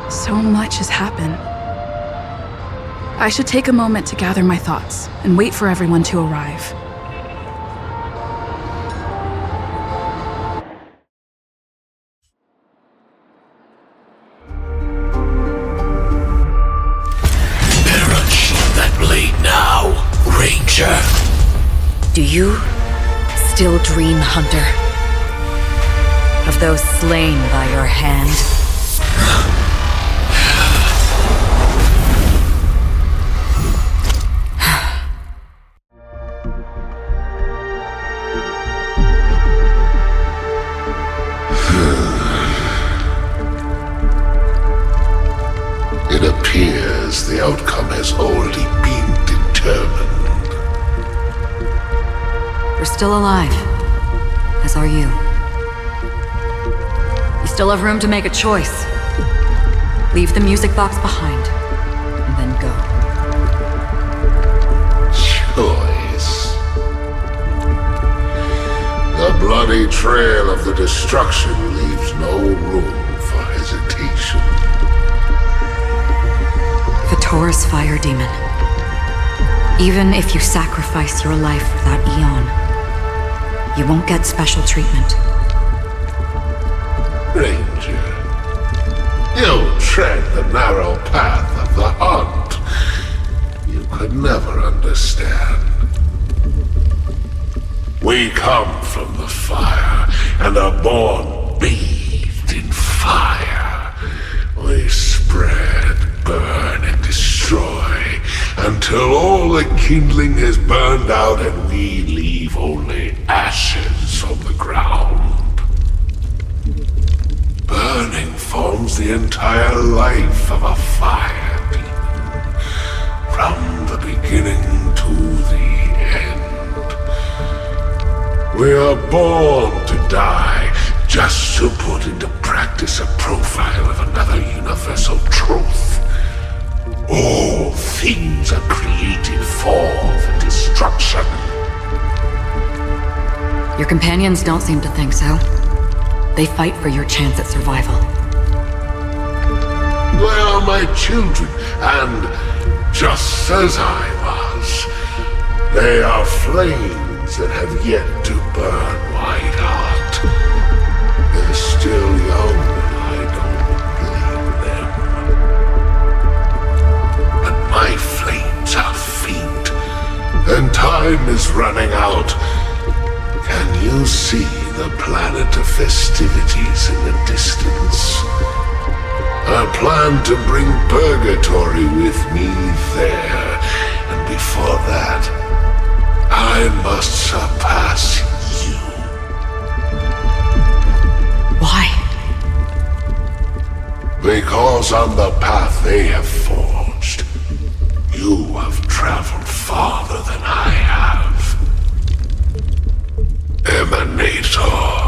So much has happened. I should take a moment to gather my thoughts and wait for everyone to arrive. Better unsheath that blade now, Ranger. Do you still dream, Hunter? Of those slain by your hand? It appears the outcome has already been determined. We're still alive, as are you. You still have room to make a choice. Leave the music box behind, and then go. Choice. The bloody trail of the destruction leaves no room for hesitation. Taurus Fire Demon. Even if you sacrifice your life for that Eon, you won't get special treatment. Ranger, you tread the narrow path of the hunt. You could never understand. We come from the fire and are born bathed in fire. We spread, burn, and destroy until all the kindling is burned out and we leave only ashes on the ground. Burning forms the entire life of a fire demon, from the beginning to the end. We are born to die just to put into practice a profile of another universal truth. All things are created for the destruction. Your companions don't seem to think so. They fight for your chance at survival. They are my children, and just as I was, they are flames that have yet to burn white hot. They're still young, and I don't blame them. But my flames are faint, and time is running out. Can you see the planet of festivities in the distance? I plan to bring Purgatory with me there, and before that, I must surpass you. Why? Because on the path they have forged, you have traveled farther than I have. Emanator.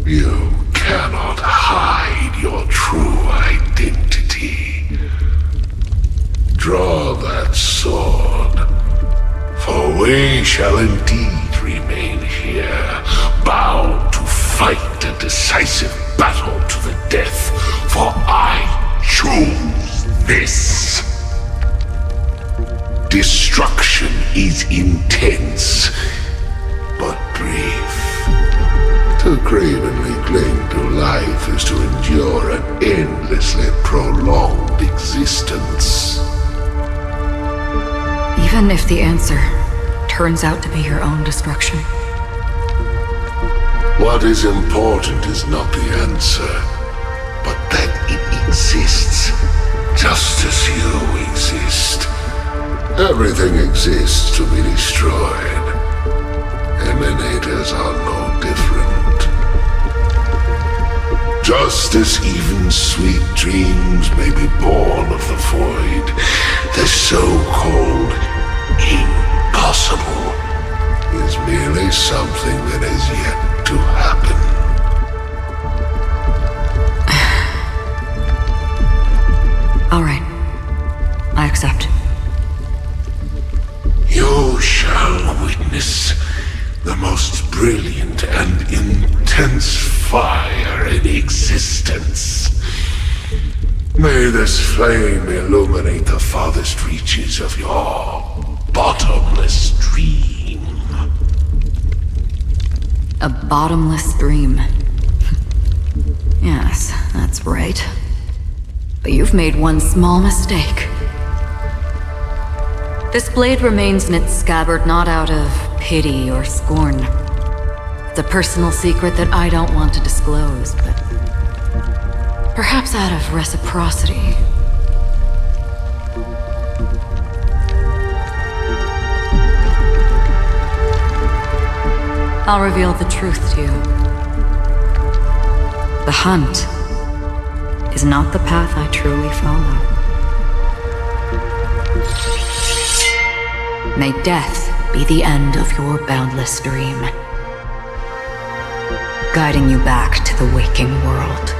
You cannot hide your true identity. Draw that sword, for we shall indeed remain here, bound to fight a decisive battle to the death, for I choose this. Destruction is intense, but brief. To cravenly cling to life is to endure an endlessly prolonged existence. Even if the answer turns out to be your own destruction. What is important is not the answer, but that it exists, just as you exist. Everything exists to be destroyed. Emanators are no different. Just as even sweet dreams may be born of the void, the so-called impossible is merely something that has yet to happen. All right. I accept. You shall witness the most brilliant and intense fire in existence. May this flame illuminate the farthest reaches of your bottomless dream. A bottomless dream. Yes, that's right. But you've made one small mistake. This blade remains in its scabbard not out of pity or scorn. It's a personal secret that I don't want to disclose, but perhaps out of reciprocity. I'll reveal the truth to you. The hunt is not the path I truly follow. May death be the end of your boundless dream, guiding you back to the waking world.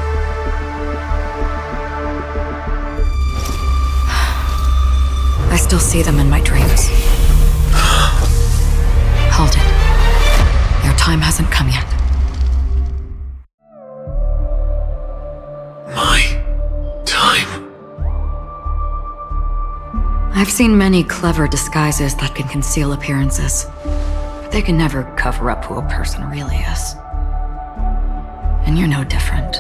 I still see them in my dreams. Hold it. Your time hasn't come yet. My time? I've seen many clever disguises that can conceal appearances, but they can never cover up who a person really is. And you're no different.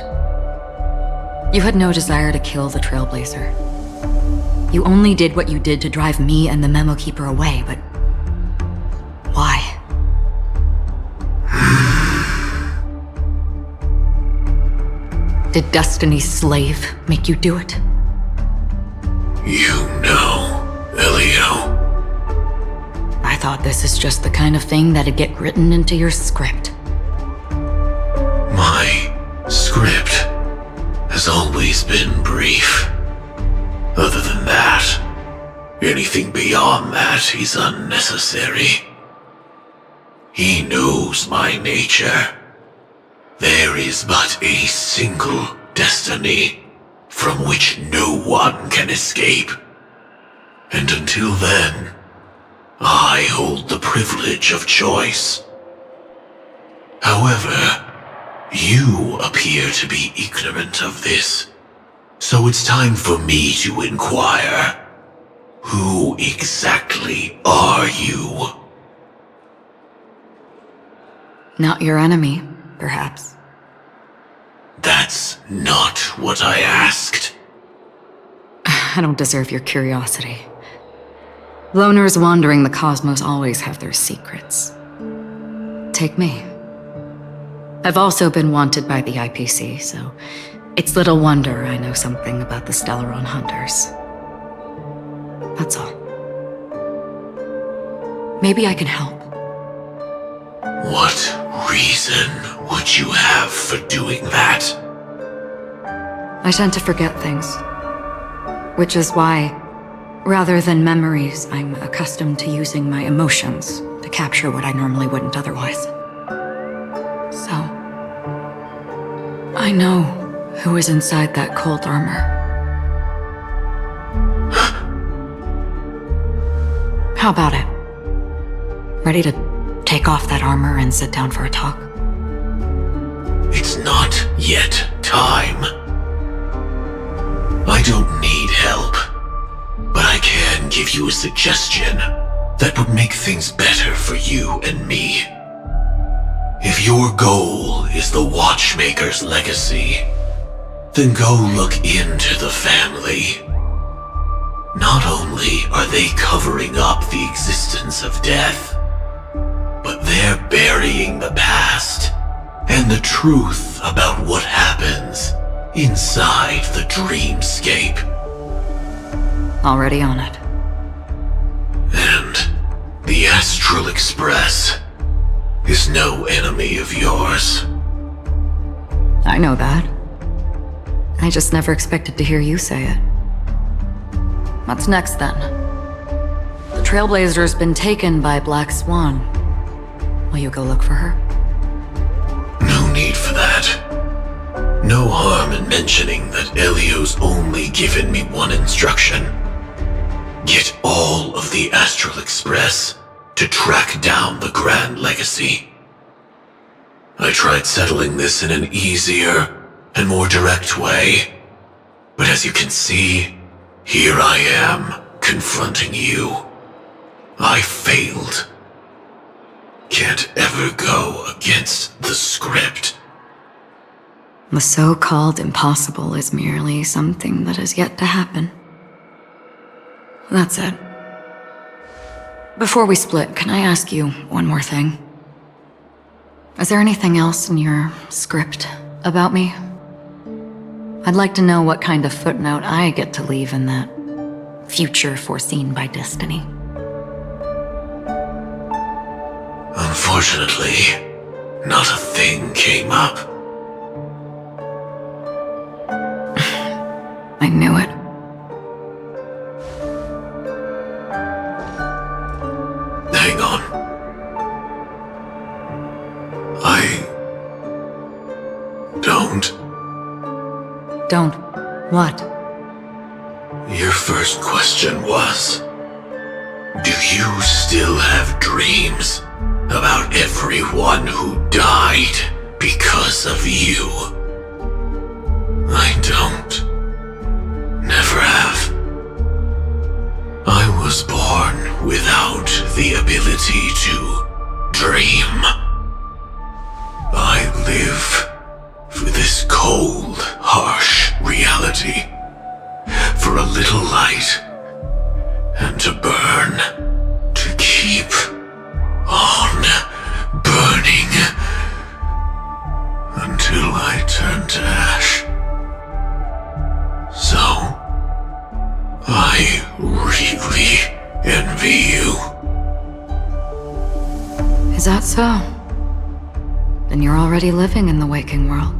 You had no desire to kill the Trailblazer. You only did what you did to drive me and the Memo Keeper away, but why? Did Destiny's slave make you do it? You know, Elio. I thought this is just the kind of thing that'd get written into your script. My script has always been brief. Other than that, anything beyond that is unnecessary. He knows my nature. There is but a single destiny from which no one can escape. And until then, I hold the privilege of choice. However, you appear to be ignorant of this, so it's time for me to inquire. Who exactly are you? Not your enemy, perhaps. That's not what I asked. I don't deserve your curiosity. Loners wandering the cosmos always have their secrets. Take me. I've also been wanted by the IPC, so it's little wonder I know something about the Stellaron Hunters. That's all. Maybe I can help. What reason would you have for doing that? I tend to forget things. Which is why, rather than memories, I'm accustomed to using my emotions to capture what I normally wouldn't otherwise. So, I know who is inside that cold armor. How about it? Ready to take off that armor and sit down for a talk? It's not yet time. I don't need help, but I can give you a suggestion that would make things better for you and me. If your goal is the Watchmaker's legacy, then go look into the family. Not only are they covering up the existence of death, but they're burying the past and the truth about what happens inside the dreamscape. Already on it. And the Astral Express is no enemy of yours. I know that. I just never expected to hear you say it. What's next, then? The Trailblazer's been taken by Black Swan. Will you go look for her? No need for that. No harm in mentioning that Elio's only given me one instruction. Get all of the Astral Express to track down the Grand Legacy. I tried settling this in an easier and more direct way. But as you can see, here I am, confronting you. I failed. Can't ever go against the script. The so-called impossible is merely something that has yet to happen. That's it. Before we split, can I ask you one more thing? Is there anything else in your script about me? I'd like to know what kind of footnote I get to leave in that future foreseen by destiny. Unfortunately, not a thing came up. I knew it. Hang on. Don't. What? Your first question was, do you still have dreams about everyone who died because of you? I don't. Never have. I was born without the ability to dream. I live for this cold, harsh reality. For a little light, and to burn, to keep on burning, until I turn to ash. So, I really envy you. Is that so? Then you're already living in the waking world.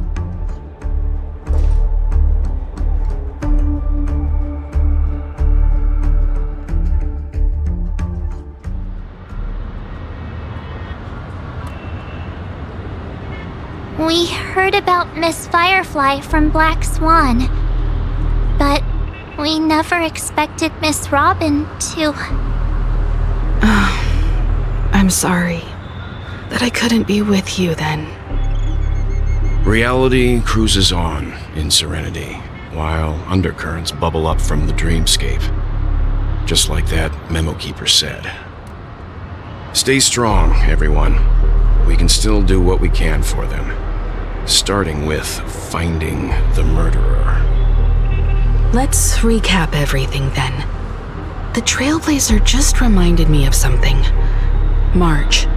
We heard about Miss Firefly from Black Swan, but we never expected Miss Robin to... I'm sorry that I couldn't be with you then. Reality cruises on in serenity, while undercurrents bubble up from the dreamscape. Just like that memo keeper said. Stay strong, everyone. We can still do what we can for them. Starting with finding the murderer. Let's recap everything then. The Trailblazer just reminded me of something. March,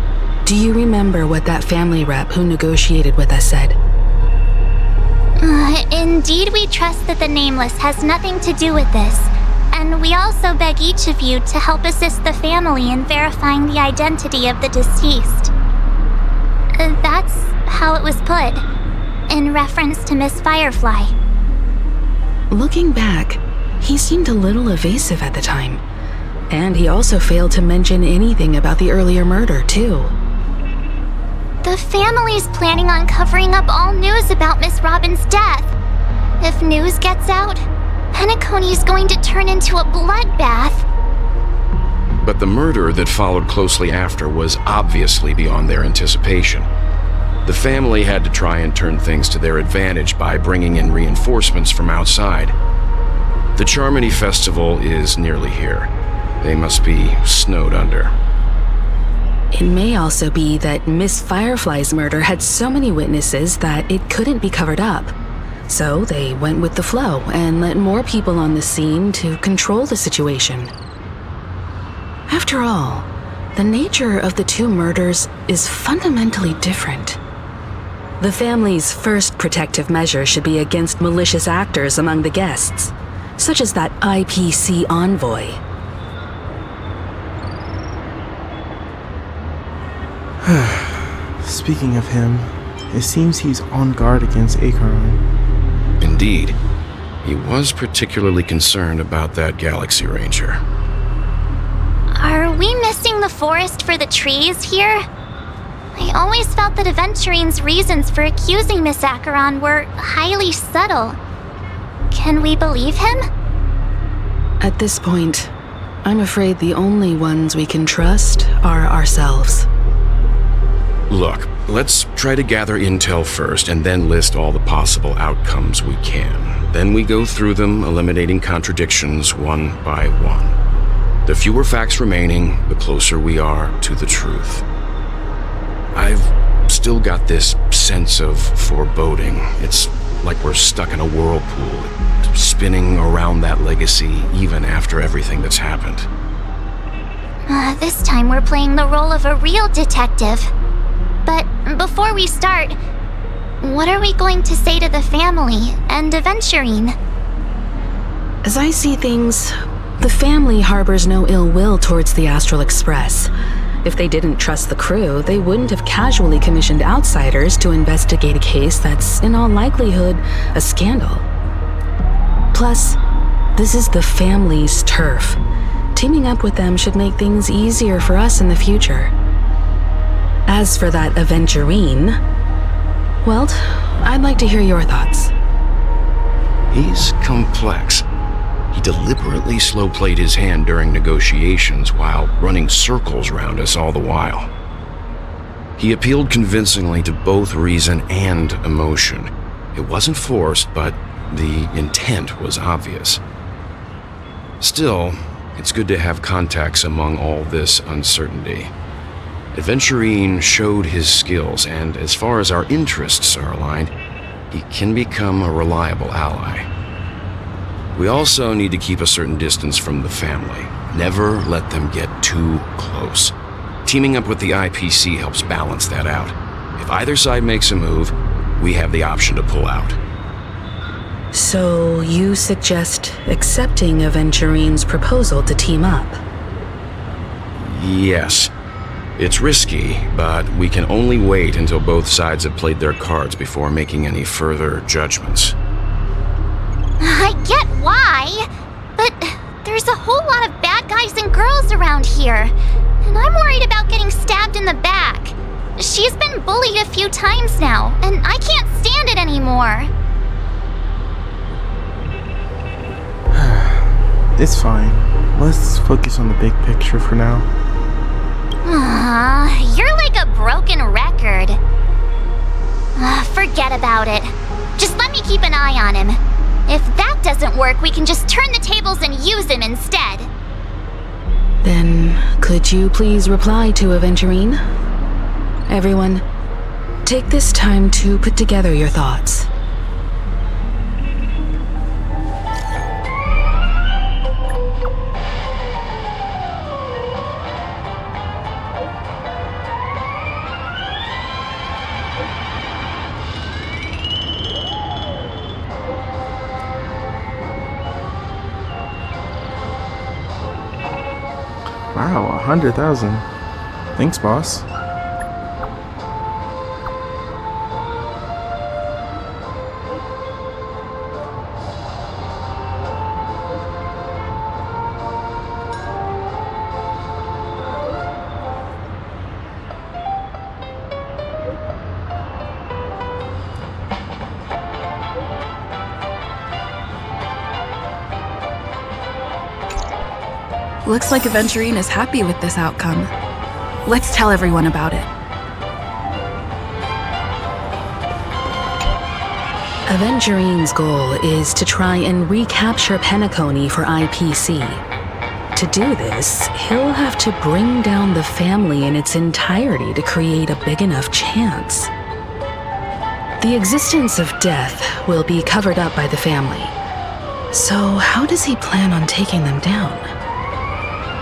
do you remember what that family rep who negotiated with us said? Indeed, we trust that the Nameless has nothing to do with this, and we also beg each of you to help assist the family in verifying the identity of the deceased. That's how it was put, in reference to Miss Firefly. Looking back, he seemed a little evasive at the time. And he also failed to mention anything about the earlier murder, too. The family's planning on covering up all news about Miss Robin's death. If news gets out, Penacony's going to turn into a bloodbath. But the murder that followed closely after was obviously beyond their anticipation. The family had to try and turn things to their advantage by bringing in reinforcements from outside. The Charmony Festival is nearly here. They must be snowed under. It may also be that Miss Firefly's murder had so many witnesses that it couldn't be covered up. So they went with the flow and let more people on the scene to control the situation. After all, the nature of the two murders is fundamentally different. The family's first protective measure should be against malicious actors among the guests, such as that IPC envoy. Speaking of him, it seems he's on guard against Acheron. Indeed. He was particularly concerned about that Galaxy Ranger. Are we missing the forest for the trees here? I always felt that Aventurine's reasons for accusing Miss Acheron were highly subtle. Can we believe him? At this point, I'm afraid the only ones we can trust are ourselves. Look, let's try to gather intel first and then list all the possible outcomes we can. Then we go through them, eliminating contradictions one by one. The fewer facts remaining, the closer we are to the truth. I've still got this sense of foreboding. It's like we're stuck in a whirlpool, spinning around that legacy even after everything that's happened. This time we're playing the role of a real detective. But before we start, what are we going to say to the family and Aventurine? As I see things, the family harbors no ill will towards the Astral Express. If they didn't trust the crew, they wouldn't have casually commissioned outsiders to investigate a case that's, in all likelihood, a scandal. Plus, this is the family's turf. Teaming up with them should make things easier for us in the future. As for that Aventurine, well, I'd like to hear your thoughts. He's complex. He deliberately slow-played his hand during negotiations while running circles around us all the while. He appealed convincingly to both reason and emotion. It wasn't forced, but the intent was obvious. Still, it's good to have contacts among all this uncertainty. Aventurine showed his skills, and as far as our interests are aligned, he can become a reliable ally. We also need to keep a certain distance from the family. Never let them get too close. Teaming up with the IPC helps balance that out. If either side makes a move, we have the option to pull out. So you suggest accepting Aventurine's proposal to team up? Yes. It's risky, but we can only wait until both sides have played their cards before making any further judgments. I get why, but there's a whole lot of bad guys and girls around here, and I'm worried about getting stabbed in the back. She's been bullied a few times now, and I can't stand it anymore. It's fine. Let's focus on the big picture for now. You're like a broken record. Forget about it. Just let me keep an eye on him. If that doesn't work, we can just turn the tables and use him instead. Then, could you please reply to Aventurine? Everyone, take this time to put together your thoughts. Wow, 100,000. Thanks, boss. Looks like Aventurine is happy with this outcome. Let's tell everyone about it. Aventurine's goal is to try and recapture Penacony for IPC. To do this, he'll have to bring down the family in its entirety to create a big enough chance. The existence of death will be covered up by the family. So how does he plan on taking them down?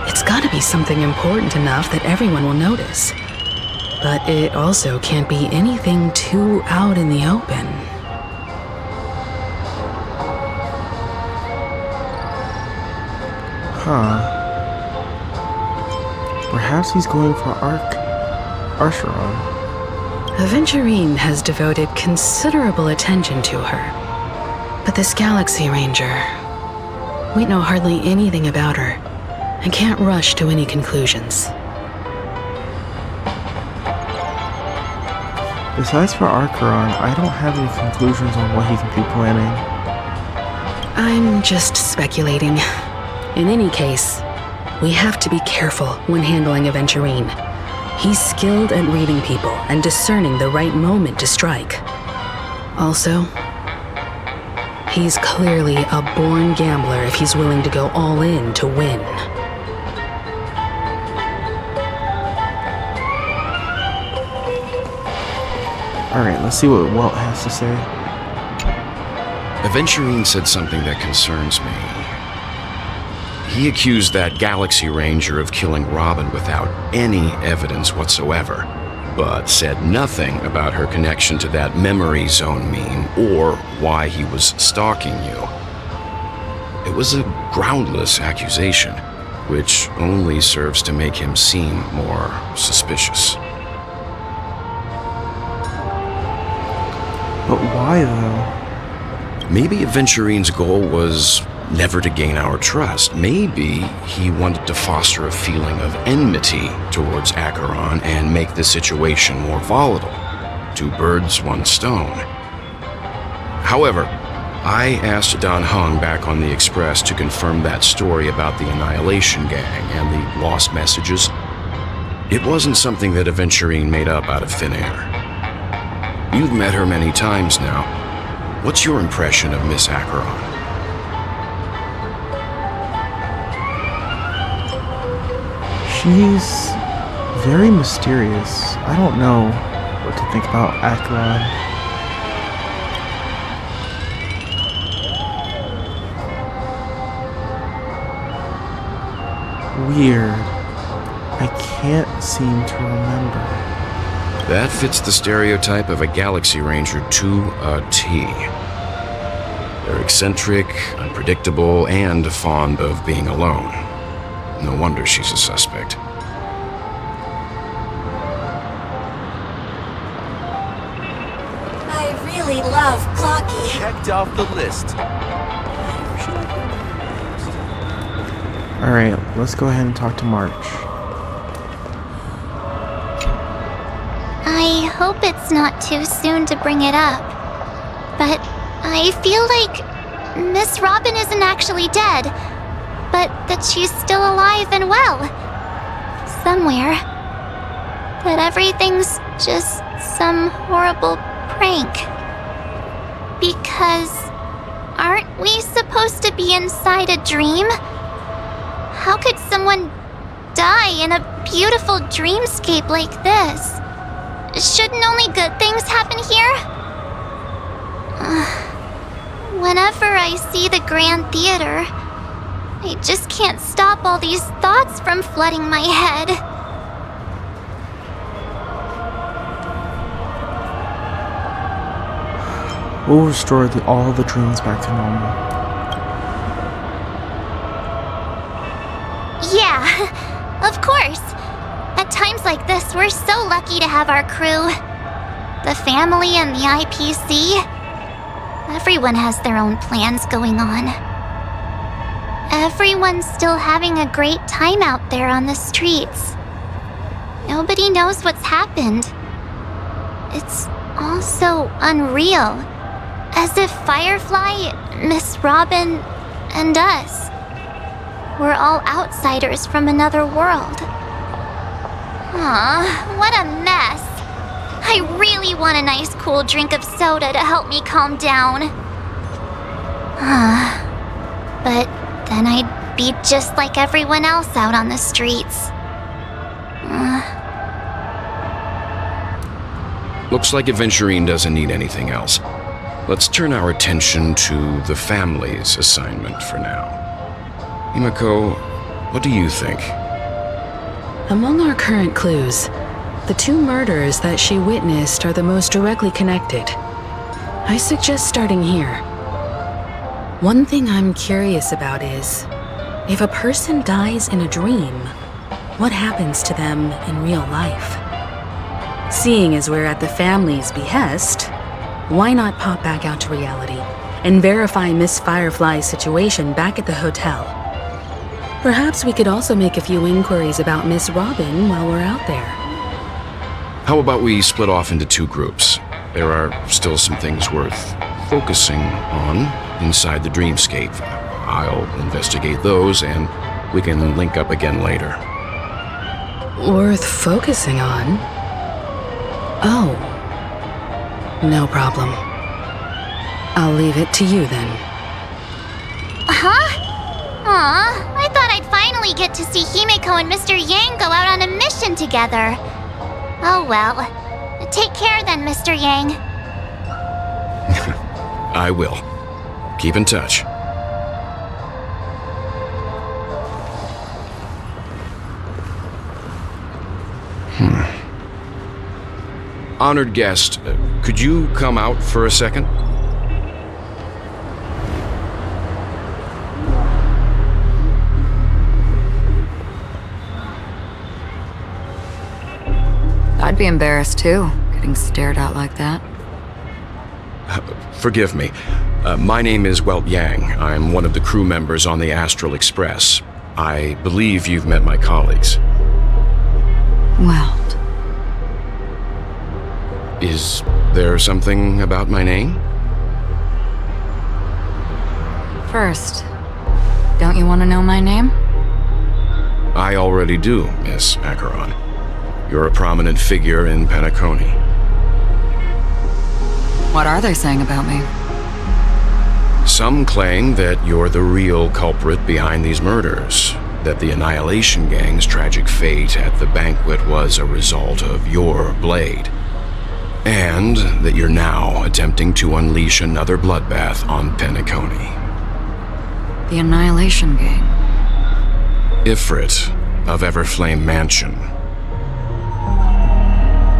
It's gotta be something important enough that everyone will notice. But it also can't be anything too out in the open. Perhaps he's going for Archeron. Aventurine has devoted considerable attention to her. But this Galaxy Ranger, we know hardly anything about her and can't rush to any conclusions. Besides for Archeron, I don't have any conclusions on what he could be planning. I'm just speculating. In any case, we have to be careful when handling Aventurine. He's skilled at reading people and discerning the right moment to strike. Also, he's clearly a born gambler if he's willing to go all in to win. Alright, let's see what Walt has to say. Aventurine said something that concerns me. He accused that Galaxy Ranger of killing Robin without any evidence whatsoever, but said nothing about her connection to that memory zone meme or why he was stalking you. It was a groundless accusation, which only serves to make him seem more suspicious. But why, though? Maybe Aventurine's goal was never to gain our trust. Maybe he wanted to foster a feeling of enmity towards Acheron and make the situation more volatile. 2 birds, 1 stone. However, I asked Don Hung back on the Express to confirm that story about the Annihilation Gang and the lost messages. It wasn't something that Aventurine made up out of thin air. You've met her many times now. What's your impression of Miss Acheron? She's very mysterious. I don't know what to think about Acheron. Weird. I can't seem to remember. That fits the stereotype of a Galaxy Ranger to a T. They're eccentric, unpredictable, and fond of being alone. No wonder she's a suspect. I really love Clocky. Checked off the list. Alright, let's go ahead and talk to March. I hope it's not too soon to bring it up, but I feel like Miss Robin isn't actually dead, but that she's still alive and well. Somewhere. That everything's just some horrible prank. Because aren't we supposed to be inside a dream? How could someone die in a beautiful dreamscape like this? Shouldn't only good things happen here? Whenever I see the Grand Theater, I just can't stop all these thoughts from flooding my head. We'll restore all the dreams back to normal. Yeah, of course. At times like this, we're so lucky to have our crew. The family and the IPC. Everyone has their own plans going on. Everyone's still having a great time out there on the streets. Nobody knows what's happened. It's all so unreal. As if Firefly, Miss Robin, and us were all outsiders from another world. Aw, what a mess. I really want a nice cool drink of soda to help me calm down. But then I'd be just like everyone else out on the streets. Looks like Aventurine doesn't need anything else. Let's turn our attention to the family's assignment for now. Himiko, what do you think? Among our current clues, the 2 murders that she witnessed are the most directly connected. I suggest starting here. One thing I'm curious about is, if a person dies in a dream, what happens to them in real life? Seeing as we're at the family's behest, why not pop back out to reality and verify Miss Firefly's situation back at the hotel? Perhaps we could also make a few inquiries about Miss Robin while we're out there. How about we split off into 2 groups? There are still some things worth focusing on inside the dreamscape. I'll investigate those, and we can link up again later. worth focusing on? Oh. No problem. I'll leave it to you then. Huh? Aw, I thought I'd finally get to see Himeko and Mr. Yang go out on a mission together. Oh well. Take care then, Mr. Yang. I will. Keep in touch. Honored guest, could you come out for a second? I'd be embarrassed too, getting stared at like that. Forgive me. My name is Welt Yang. I'm one of the crew members on the Astral Express. I believe you've met my colleagues. Welt. Is there something about my name? First, don't you want to know my name? I already do, Miss Acheron. You're a prominent figure in Penacony. What are they saying about me? Some claim that you're the real culprit behind these murders, that the Annihilation Gang's tragic fate at the banquet was a result of your blade, and that you're now attempting to unleash another bloodbath on Penacony. The Annihilation Gang. Ifrit of Everflame Mansion.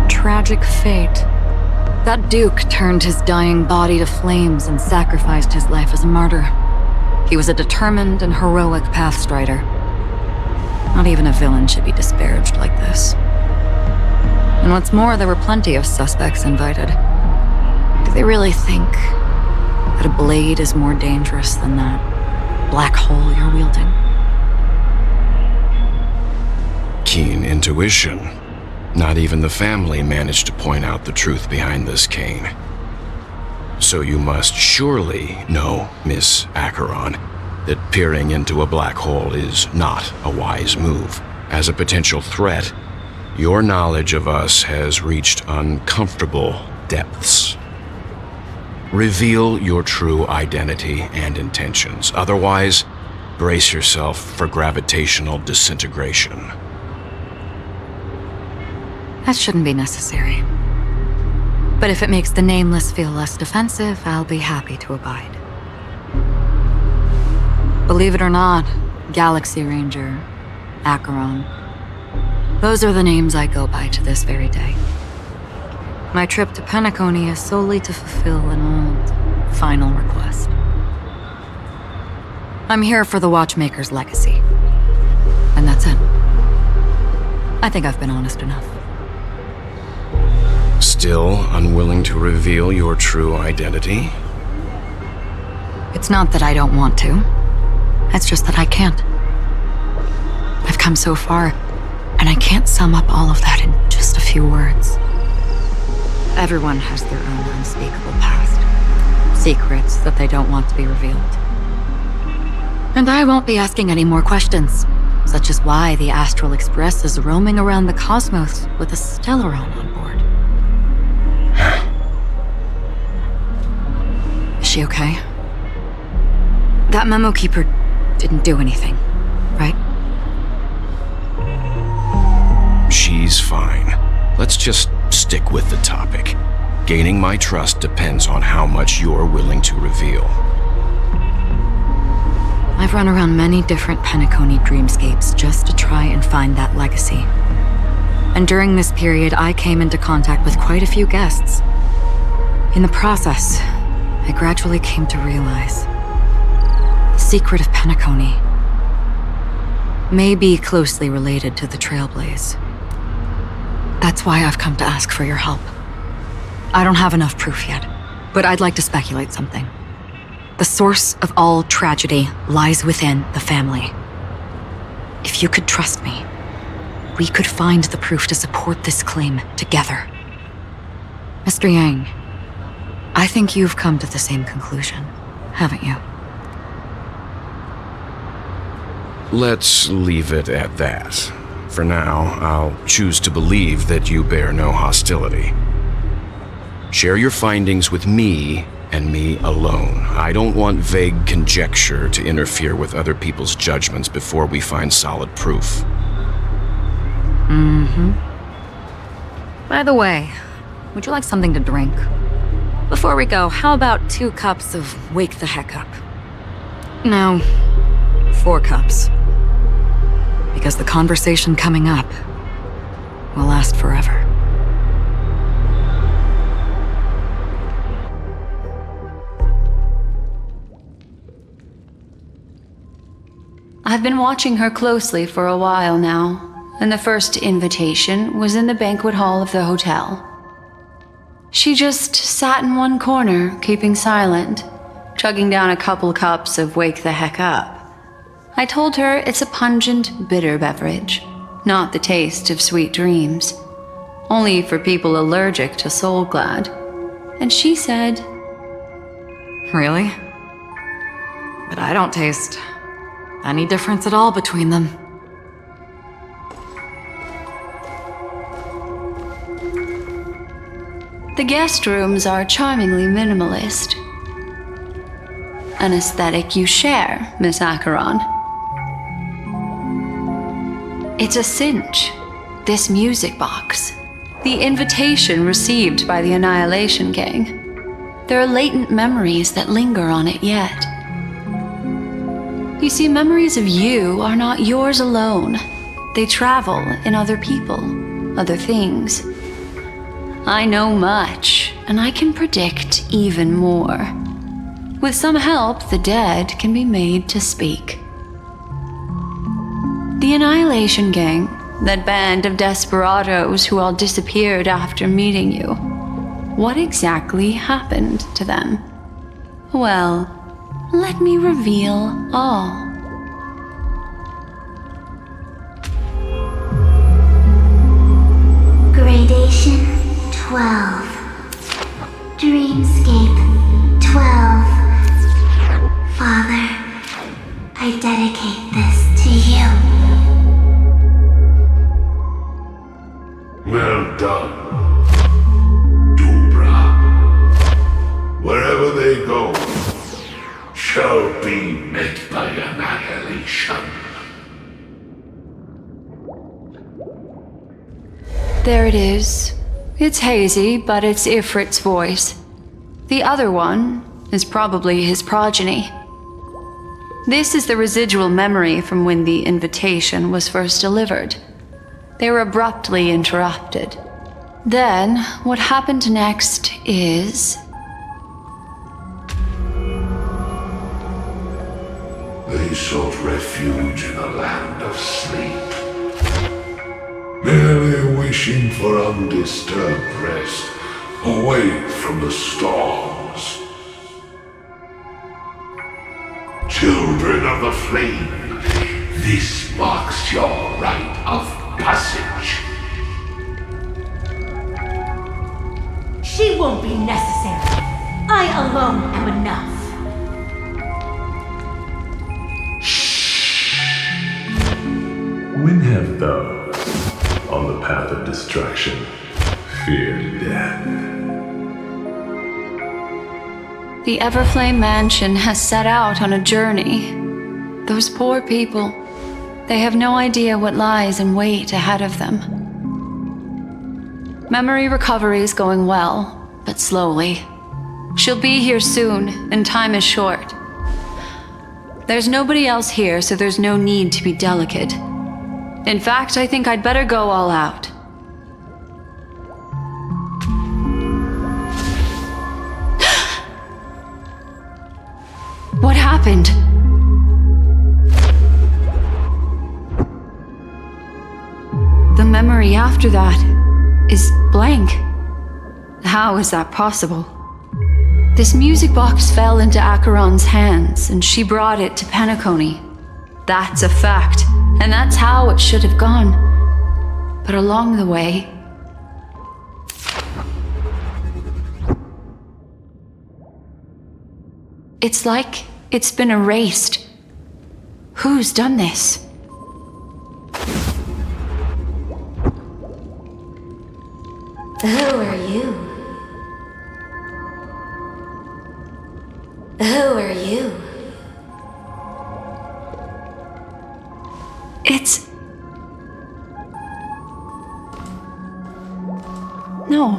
Tragic fate. That Duke turned his dying body to flames and sacrificed his life as a martyr. He was a determined and heroic pathstrider. Not even a villain should be disparaged like this. And what's more, there were plenty of suspects invited. Do they really think that a blade is more dangerous than that black hole you're wielding? Keen intuition. Not even the family managed to point out the truth behind this cane. So you must surely know, Miss Acheron, that peering into a black hole is not a wise move. As a potential threat, your knowledge of us has reached uncomfortable depths. Reveal your true identity and intentions. Otherwise, brace yourself for gravitational disintegration. That shouldn't be necessary. But if it makes the Nameless feel less defensive, I'll be happy to abide. Believe it or not, Galaxy Ranger, Acheron, those are the names I go by to this very day. My trip to Penacony is solely to fulfill an old, final request. I'm here for the Watchmaker's legacy. And that's it. I think I've been honest enough. Still unwilling to reveal your true identity? It's not that I don't want to. It's just that I can't. I've come so far, and I can't sum up all of that in just a few words. Everyone has their own unspeakable past. Secrets that they don't want to be revealed. And I won't be asking any more questions, such as why the Astral Express is roaming around the cosmos with a Stellaron on board. Is she okay? That memo keeper didn't do anything, right? She's fine. Let's just stick with the topic. Gaining my trust depends on how much you're willing to reveal. I've run around many different Penacony dreamscapes just to try and find that legacy. And during this period, I came into contact with quite a few guests. In the process, I gradually came to realize the secret of Penacony may be closely related to the Trailblaze. That's why I've come to ask for your help. I don't have enough proof yet, but I'd like to speculate something. The source of all tragedy lies within the family. If you could trust me, we could find the proof to support this claim together. Mr. Yang, I think you've come to the same conclusion, haven't you? Let's leave it at that. For now, I'll choose to believe that you bear no hostility. Share your findings with me and me alone. I don't want vague conjecture to interfere with other people's judgments before we find solid proof. By the way, would you like something to drink? Before we go, how about 2 cups of Wake the Heck Up? No, 4 cups. Because the conversation coming up will last forever. I've been watching her closely for a while now, and the first invitation was in the banquet hall of the hotel. She just sat in one corner, keeping silent, chugging down a couple cups of Wake the Heck Up. I told her it's a pungent, bitter beverage, not the taste of sweet dreams, only for people allergic to Soul Glad. And she said, Really? But I don't taste any difference at all between them. the guest rooms are charmingly minimalist. An aesthetic you share, Miss Acheron. It's a cinch, this music box. The invitation received by the Annihilation Gang. There are latent memories that linger on it yet. You see, memories of you are not yours alone. They travel in other people, other things. I know much, and I can predict even more. With some help, the dead can be made to speak. The Annihilation Gang, that band of desperados who all disappeared after meeting you. What exactly happened to them? Well, let me reveal all. Gradation 12. Dreamscape 12. Father, I dedicate this to you. Well done, Dubra. Wherever they go, shall be met by annihilation. There it is. It's hazy, but it's Ifrit's voice. The other one is probably his progeny. This is the residual memory from when the invitation was first delivered. They were abruptly interrupted. Then, what happened next is... They sought refuge in a land of sleep, merely wishing for undisturbed rest, away from the storms. Children of the flame, this marks your rite of passage. She won't be necessary. I alone am enough. When have those on the path of destruction feared death? The Everflame Mansion has set out on a journey. Those poor people, they have no idea what lies in wait ahead of them. Memory recovery is going well, but slowly. She'll be here soon, and time is short. There's nobody else here, so there's no need to be delicate. In fact, I think I'd better go all out. What happened? The memory after that is blank. How is that possible? This music box fell into Acheron's hands, and she brought it to Penacony. That's a fact, and that's how it should have gone. But along the way... it's like it's been erased. Who's done this? Who are you? Who are you? It's... No.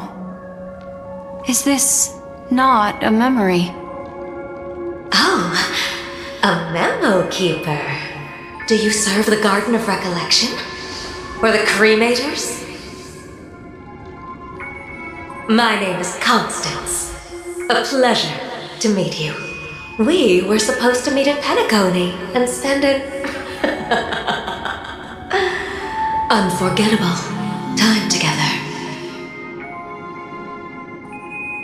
Is this not a memory? Oh, a memo keeper. Do you serve the Garden of Recollection? Or the Cremators? My name is Constance. A pleasure to meet you. We were supposed to meet in Penacony and spend an unforgettable time together.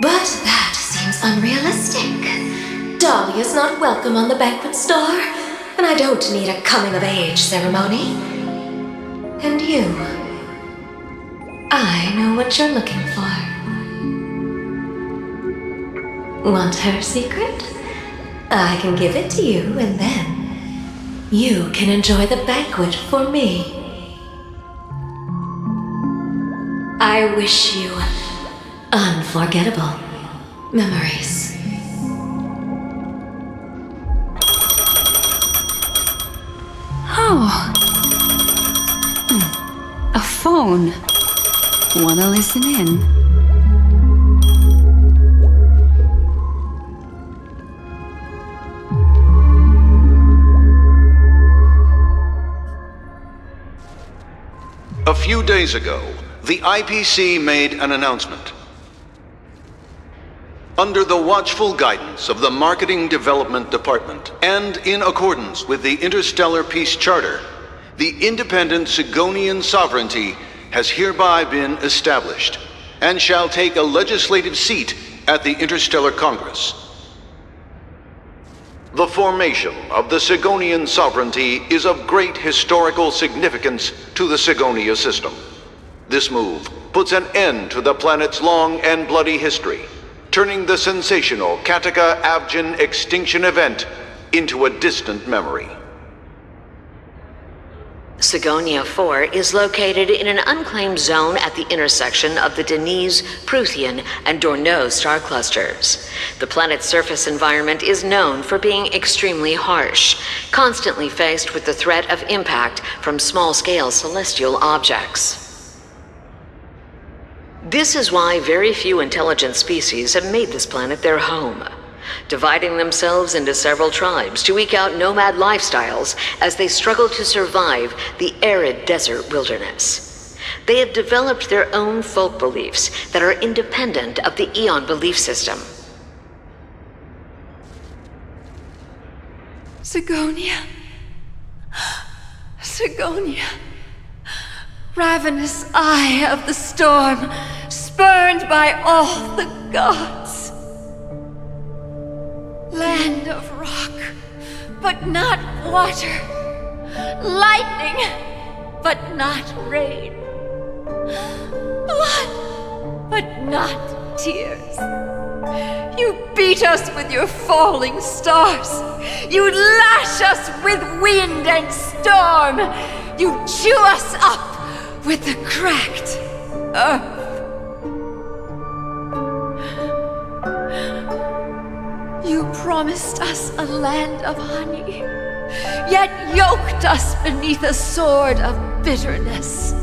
But that seems unrealistic. Dahlia's not welcome on the banquet star, and I don't need a coming-of-age ceremony. And you, I know what you're looking for. Want her secret? I can give it to you, and then you can enjoy the banquet for me. I wish you unforgettable memories. Oh. A phone. Wanna listen in? A few days ago, the IPC made an announcement. Under the watchful guidance of the Marketing Development Department, and in accordance with the Interstellar Peace Charter, the independent Sigonian sovereignty has hereby been established, and shall take a legislative seat at the Interstellar Congress. The formation of the Sigonian sovereignty is of great historical significance to the Sigonia system. This move puts an end to the planet's long and bloody history, turning the sensational Kataka-Avgin extinction event into a distant memory. Sigonia 4 is located in an unclaimed zone at the intersection of the Denise, Prothean, and Dorneau star clusters. The planet's surface environment is known for being extremely harsh, constantly faced with the threat of impact from small-scale celestial objects. This is why very few intelligent species have made this planet their home, dividing themselves into several tribes to eke out nomad lifestyles as they struggle to survive the arid desert wilderness. They have developed their own folk beliefs that are independent of the Eon belief system. Sigonia. Sigonia. Ravenous eye of the storm, spurned by all the gods. Land of rock, but not water. Lightning, but not rain. Blood, but not tears. You beat us with your falling stars. You lash us with wind and storm. You chew us up with the cracked earth. You promised us a land of honey, yet yoked us beneath a sword of bitterness.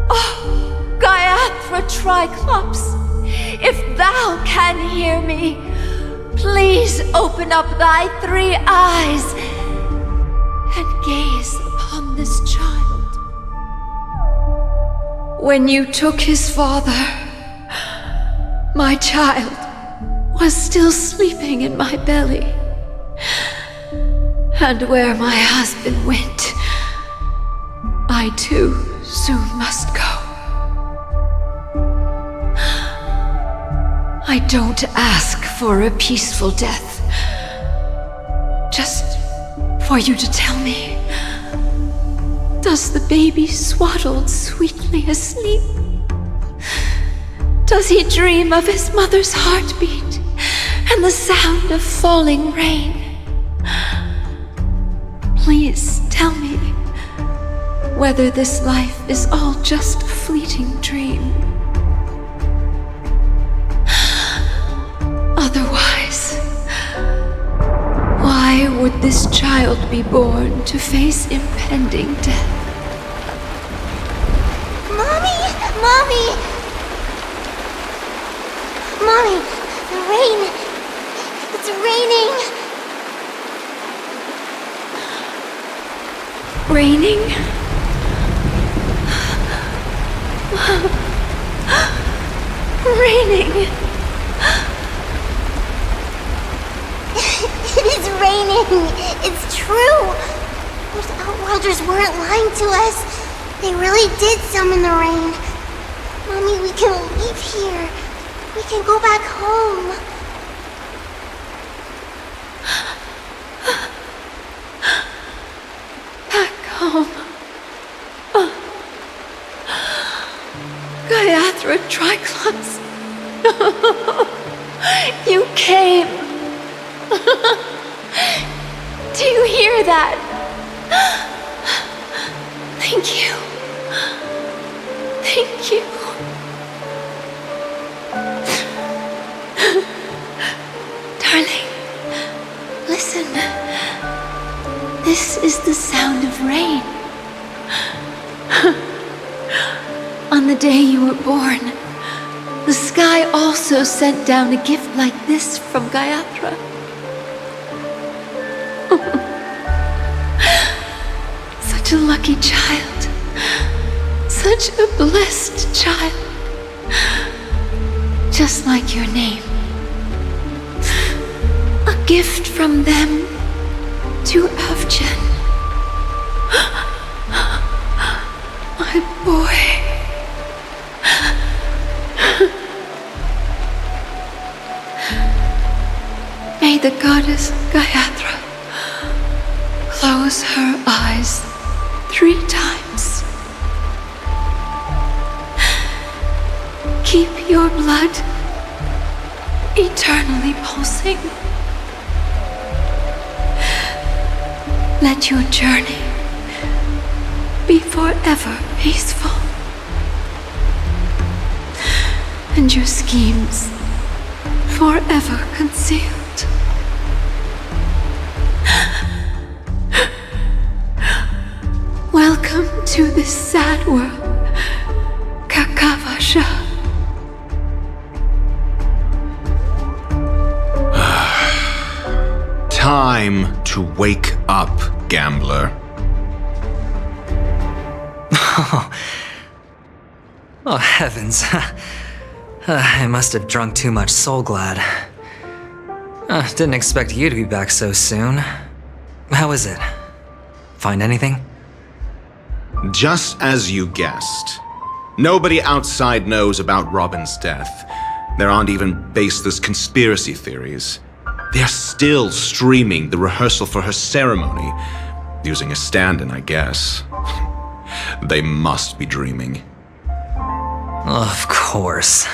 Oh, Gaiathra Triclops, if thou can hear me, please open up thy 3 eyes and gaze upon this child. When you took his father, my child was still sleeping in my belly. And where my husband went, I too soon must go. I don't ask for a peaceful death, just for you to tell me, does the baby swaddled sweetly asleep? Does he dream of his mother's heartbeat and the sound of falling rain? Please tell me, whether this life is all just a fleeting dream. Otherwise, why would this child be born to face impending death? Mommy! Mommy! Mommy, the rain! It's raining! Raining? Raining! It is raining! It's true! Those Outworlders weren't lying to us. They really did summon the rain. Mommy, we can leave here. We can go back home. Back home. Gaiathra Triclops. You came. Do you hear that? Thank you. Thank you. Darling, listen. This is the sound of rain. On the day you were born, the sky also sent down a gift like this from Gaiathra. Such a lucky child. Such a blessed child. Just like your name. A gift from them to Avgen. My boy. May the goddess Gaiathra close her eyes 3 times. Keep your blood eternally pulsing. Let your journey be forever peaceful. And your schemes forever concealed. Welcome to this sad world, Kakavasha. Time to wake up, gambler. Oh, heavens. I must have drunk too much Soul Glad. Didn't expect you to be back so soon. How is it? Find anything? Just as you guessed. Nobody outside knows about Robin's death. There aren't even baseless conspiracy theories. They're still streaming the rehearsal for her ceremony, using a stand-in, I guess. They must be dreaming. Of course.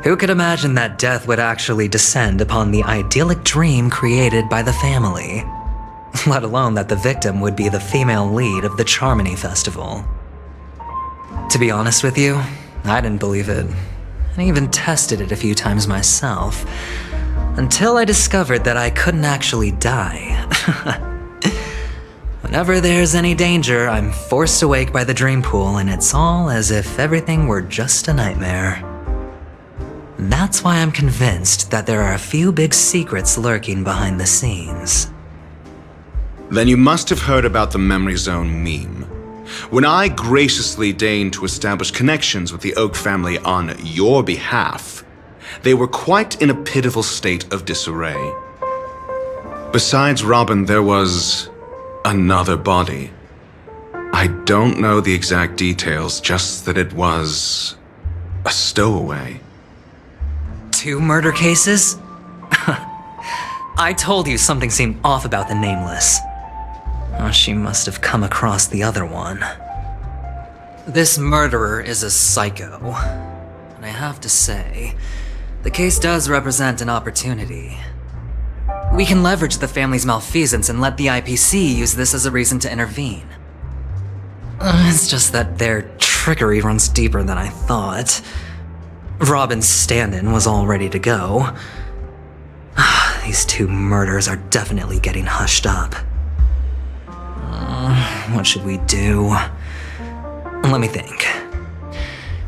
Who could imagine that death would actually descend upon the idyllic dream created by the family? Let alone that the victim would be the female lead of the Charmony Festival. To be honest with you, I didn't believe it. I even tested it a few times myself, until I discovered that I couldn't actually die. Whenever there's any danger, I'm forced awake by the dream pool, and it's all as if everything were just a nightmare. That's why I'm convinced that there are a few big secrets lurking behind the scenes. Then you must have heard about the Memory Zone meme. When I graciously deigned to establish connections with the Oak family on your behalf, they were quite in a pitiful state of disarray. Besides Robin, there was another body. I don't know the exact details, just that it was a stowaway. 2 murder cases? I told you something seemed off about the Nameless. Oh, she must have come across the other one. This murderer is a psycho. And I have to say, the case does represent an opportunity. We can leverage the family's malfeasance and let the IPC use this as a reason to intervene. It's just that their trickery runs deeper than I thought. Robin's stand-in was all ready to go. These two murders are definitely getting hushed up. What should we do? Let me think.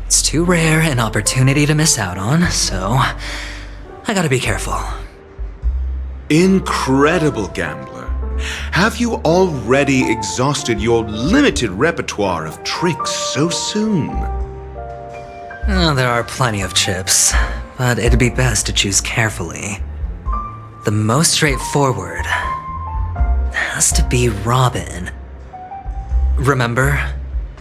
It's too rare an opportunity to miss out on, so I gotta be careful. Incredible gambler. Have you already exhausted your limited repertoire of tricks so soon? There are plenty of chips, but it'd be best to choose carefully. The most straightforward has to be Robin. Remember?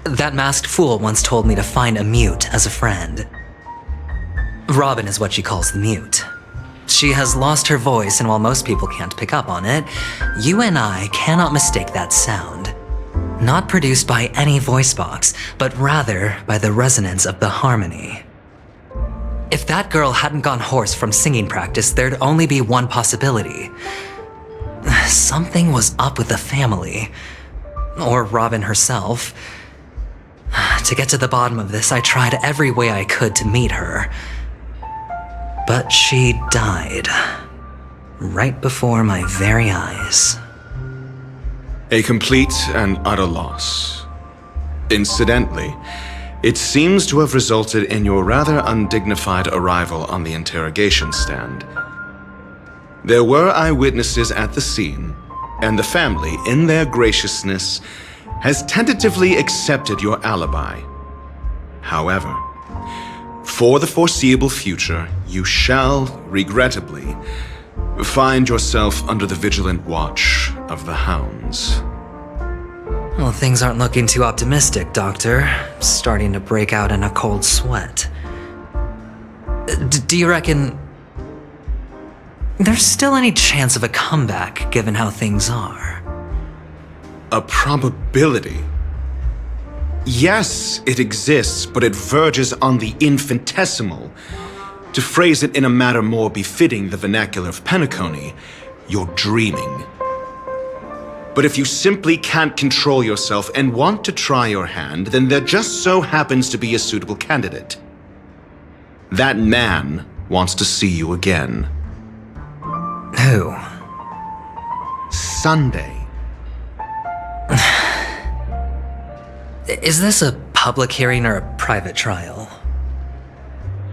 That masked fool once told me to find a mute as a friend. Robin is what she calls the mute. She has lost her voice, and while most people can't pick up on it, you and I cannot mistake that sound. Not produced by any voice box, but rather by the resonance of the harmony. If that girl hadn't gone hoarse from singing practice, there'd only be one possibility. Something was up with the family. Or Robin herself. To get to the bottom of this, I tried every way I could to meet her. But she died. Right before my very eyes. A complete and utter loss. Incidentally, it seems to have resulted in your rather undignified arrival on the interrogation stand. There were eyewitnesses at the scene, and the family, in their graciousness, has tentatively accepted your alibi. However, for the foreseeable future, you shall, regrettably, find yourself under the vigilant watch of the hounds. Well, things aren't looking too optimistic, Doctor. Starting to break out in a cold sweat. Do you reckon there's still any chance of a comeback, given how things are? A probability? Yes, it exists, but it verges on the infinitesimal. To phrase it in a manner more befitting the vernacular of Penacony, you're dreaming. But if you simply can't control yourself and want to try your hand, then there just so happens to be a suitable candidate. That man wants to see you again. Who? Sunday. Is this a public hearing or a private trial?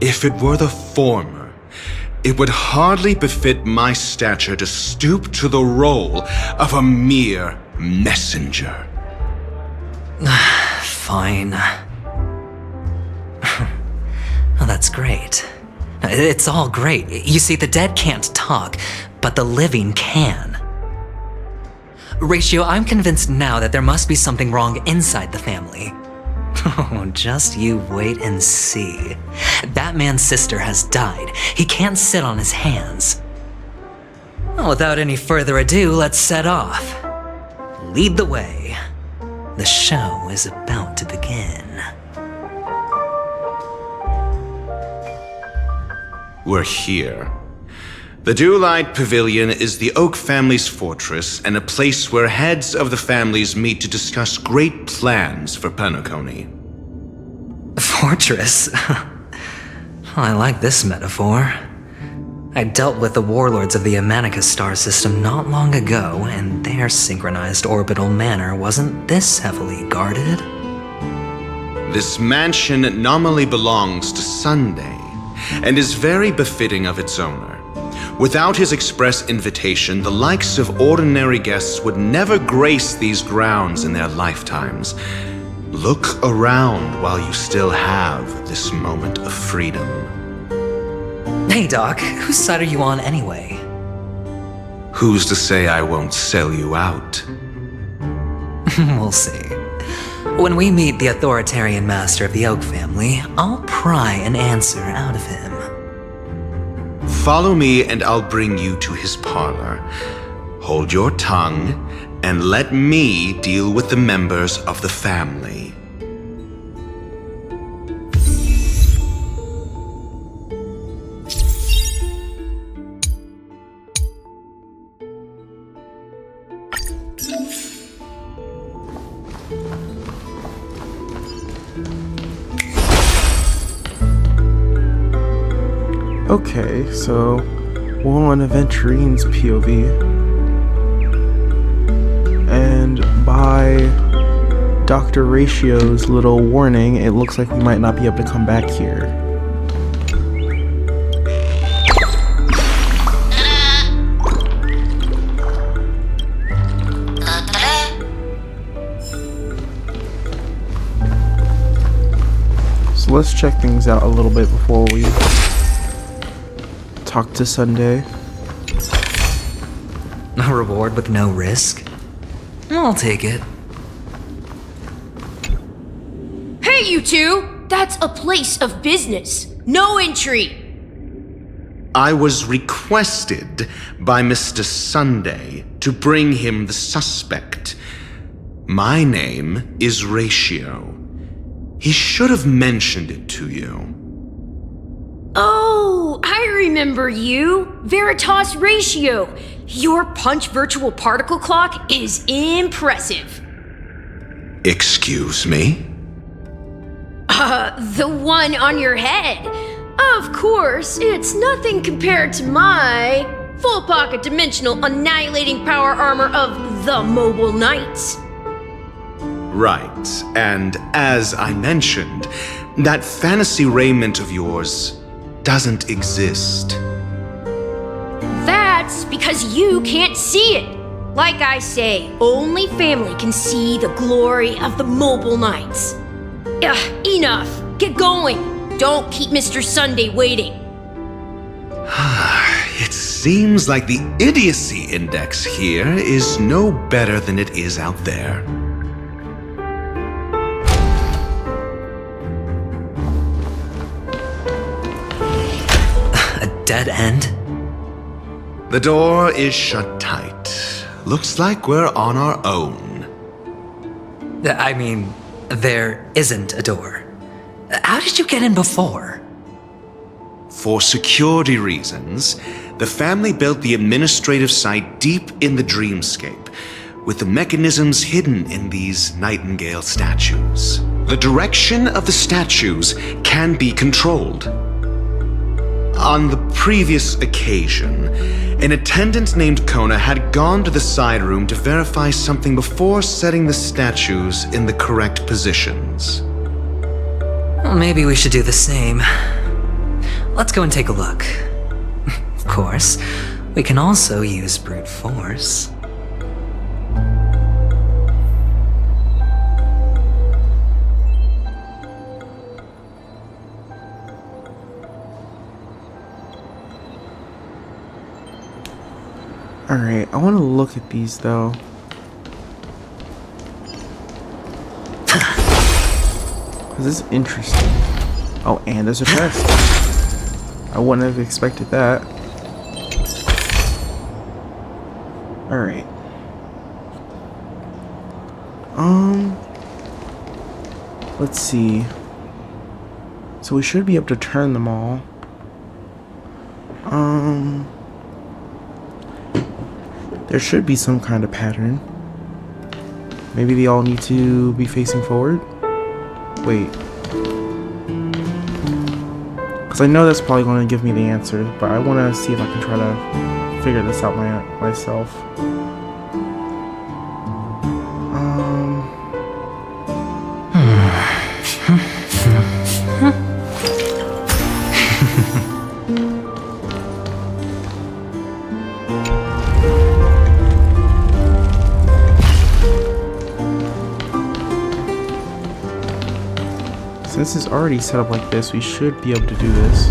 If it were the former, it would hardly befit my stature to stoop to the role of a mere messenger. Fine. Oh, that's great. It's all great. You see, the dead can't talk, but the living can. Ratio, I'm convinced now that there must be something wrong inside the family. Oh, just you wait and see. That man's sister has died. He can't sit on his hands. Well, without any further ado, let's set off. Lead the way. The show is about to begin. We're here. The Dewlight Pavilion is the Oak family's fortress and a place where heads of the families meet to discuss great plans for Penacony. Fortress? I like this metaphor. I dealt with the warlords of the Amanicus star system not long ago, and their synchronized orbital manor wasn't this heavily guarded. This mansion nominally belongs to Sunday, and is very befitting of its owner. Without his express invitation, the likes of ordinary guests would never grace these grounds in their lifetimes. Look around while you still have this moment of freedom. Hey, Doc, whose side are you on anyway? Who's to say I won't sell you out? We'll see. When we meet the authoritarian master of the Oak family, I'll pry an answer out of him. Follow me and I'll bring you to his parlor. Hold your tongue and let me deal with the members of the family. Okay, so we're on Aventurine's POV. And by Dr. Ratio's little warning, it looks like we might not be able to come back here. So let's check things out a little bit before we talk to Sunday. A reward with no risk? I'll take it. Hey, you two! That's a place of business. No entry. I was requested by Mr. Sunday to bring him the suspect. My name is Ratio. He should have mentioned it to you. Oh, I remember you. Veritas Ratio. Your punch virtual particle clock is impressive. Excuse me? The one on your head. Of course, it's nothing compared to my full pocket dimensional annihilating power armor of the Mobile Knights. Right, and as I mentioned, that fantasy raiment of yours doesn't exist. That's because you can't see it. Like I say, only family can see the glory of the Mobile Knights. Enough. Get going. Don't keep Mr. Sunday waiting. It seems like the idiocy index here is no better than it is out there. A dead end? The door is shut tight. Looks like we're on our own. I mean, there isn't a door. How did you get in before? For security reasons, the family built the administrative site deep in the dreamscape, with the mechanisms hidden in these Nightingale statues. The direction of the statues can be controlled. On the previous occasion, an attendant named Kona had gone to the side room to verify something before setting the statues in the correct positions. Well, maybe we should do the same. Let's go and take a look. Of course, we can also use brute force. Alright, I want to look at these though. This is interesting. Oh, and there's a chest. I wouldn't have expected that. Alright. Let's see. So we should be able to turn them all. There should be some kind of pattern. Maybe they all need to be facing forward? Wait. Because I know that's probably going to give me the answer, but I want to see if I can try to figure this out myself. Since it's already set up like this, we should be able to do this.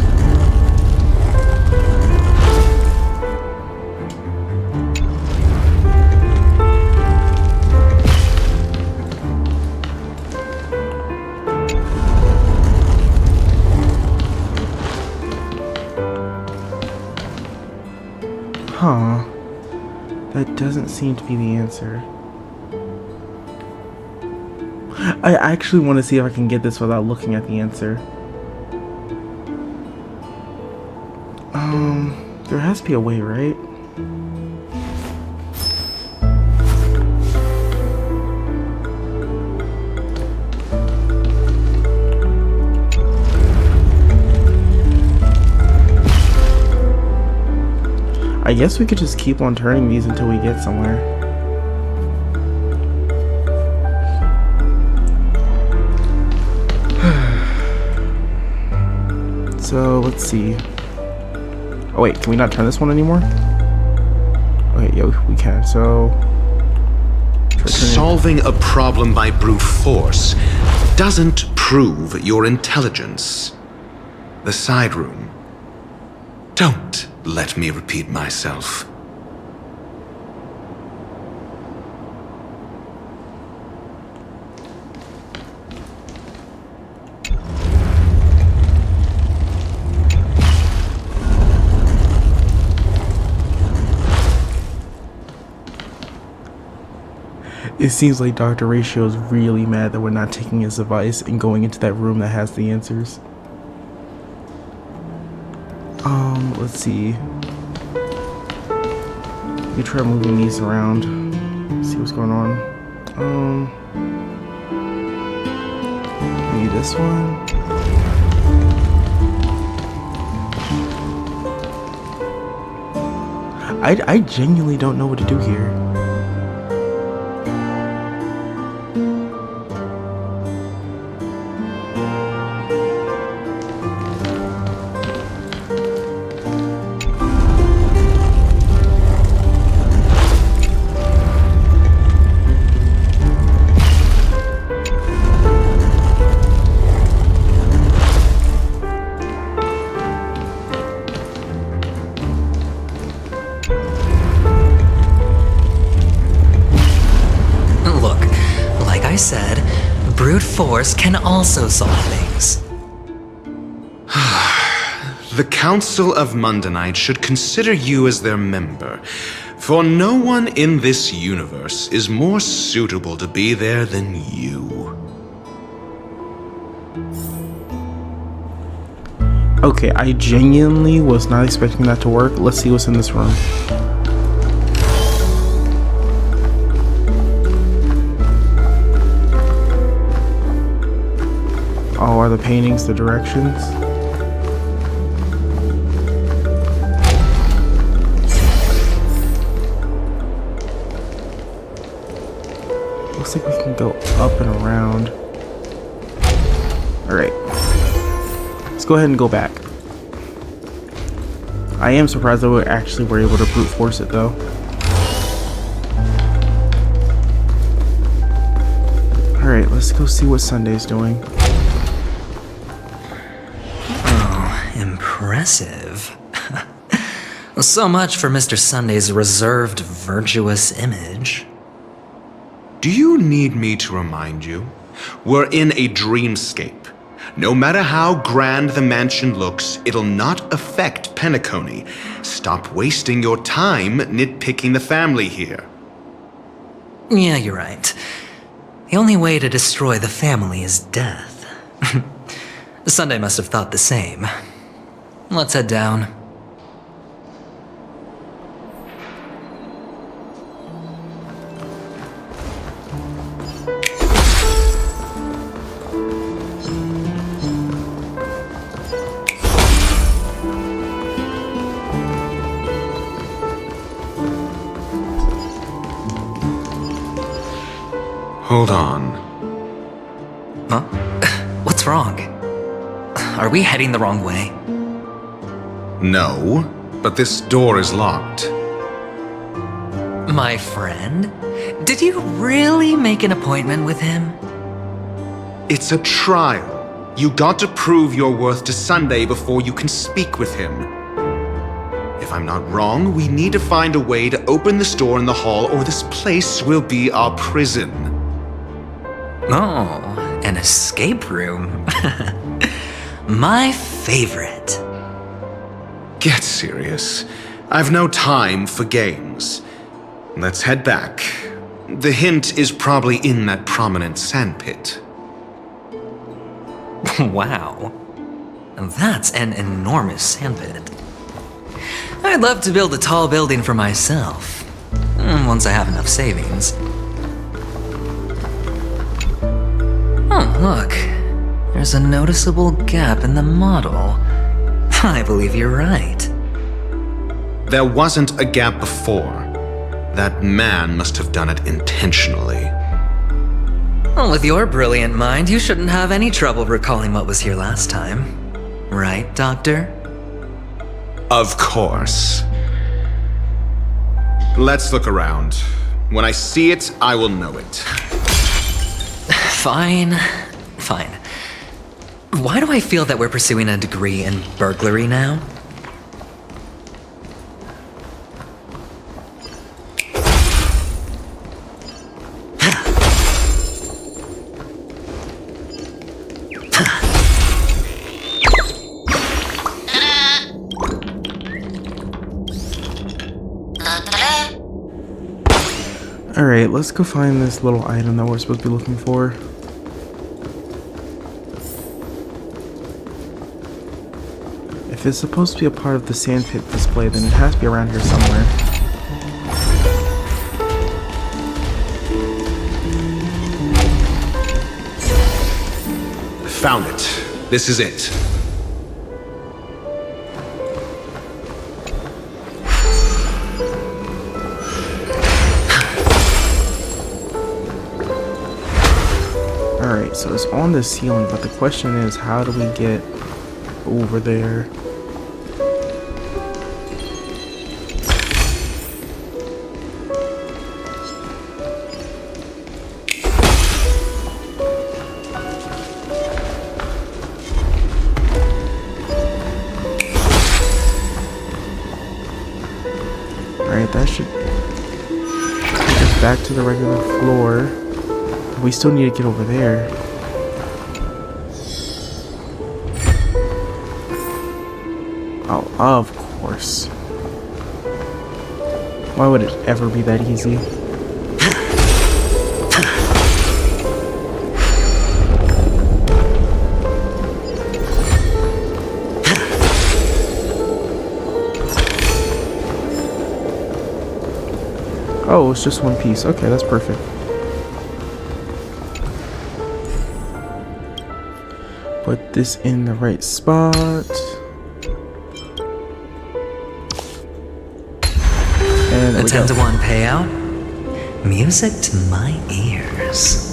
Huh. That doesn't seem to be the answer. I actually want to see if I can get this without looking at the answer. There has to be a way, right? I guess we could just keep on turning these until we get somewhere. So, let's see. Oh wait, can we not turn this one anymore? Okay, yeah, we can. So... Solving a problem by brute force doesn't prove your intelligence. The side room. Don't let me repeat myself. It seems like Dr. Ratio is really mad that we're not taking his advice and going into that room that has the answers. Let's see. We try moving these around. See what's going on. Maybe this one. I genuinely don't know what to do here. Said, brute force can also solve things. The Council of Mundanite should consider you as their member, for no one in this universe is more suitable to be there than you. Okay, I genuinely was not expecting that to work. Let's see what's in this room. Oh, are the paintings the directions? Looks like we can go up and around. Alright. Let's go ahead and go back. I am surprised that we actually were able to brute force it though. Alright, let's go see what Sunday's doing. Impressive. So much for Mr. Sunday's reserved, virtuous image. Do you need me to remind you? We're in a dreamscape. No matter how grand the mansion looks, it'll not affect Penacony. Stop wasting your time nitpicking the family here. Yeah, you're right. The only way to destroy the family is death. Sunday must have thought the same. Let's head down. Hold on. Huh? What's wrong? Are we heading the wrong way? No, but this door is locked. My friend? Did you really make an appointment with him? It's a trial. You got to prove your worth to Sunday before you can speak with him. If I'm not wrong, we need to find a way to open this door in the hall or this place will be our prison. Oh, an escape room. My favorite. Get serious. I've no time for games. Let's head back. The hint is probably in that prominent sandpit. Wow. That's an enormous sandpit. I'd love to build a tall building for myself. Once I have enough savings. Oh, look. There's a noticeable gap in the model. I believe you're right. There wasn't a gap before. That man must have done it intentionally. Well, with your brilliant mind, you shouldn't have any trouble recalling what was here last time. Right, Doctor? Of course. Let's look around. When I see it, I will know it. Fine. Why do I feel that we're pursuing a degree in burglary now? Alright, let's go find this little item that we're supposed to be looking for. If it's supposed to be a part of the sandpit display, then it has to be around here somewhere. Found it. This is it. Alright, so it's on the ceiling, but the question is, how do we get over there? Alright, that should take us back to the regular floor. We still need to get over there. Oh, of course. Why would it ever be that easy? Oh, it's just one piece. Okay, that's perfect. Put this in the right spot. And a 10-to-1 payout? Music to my ears.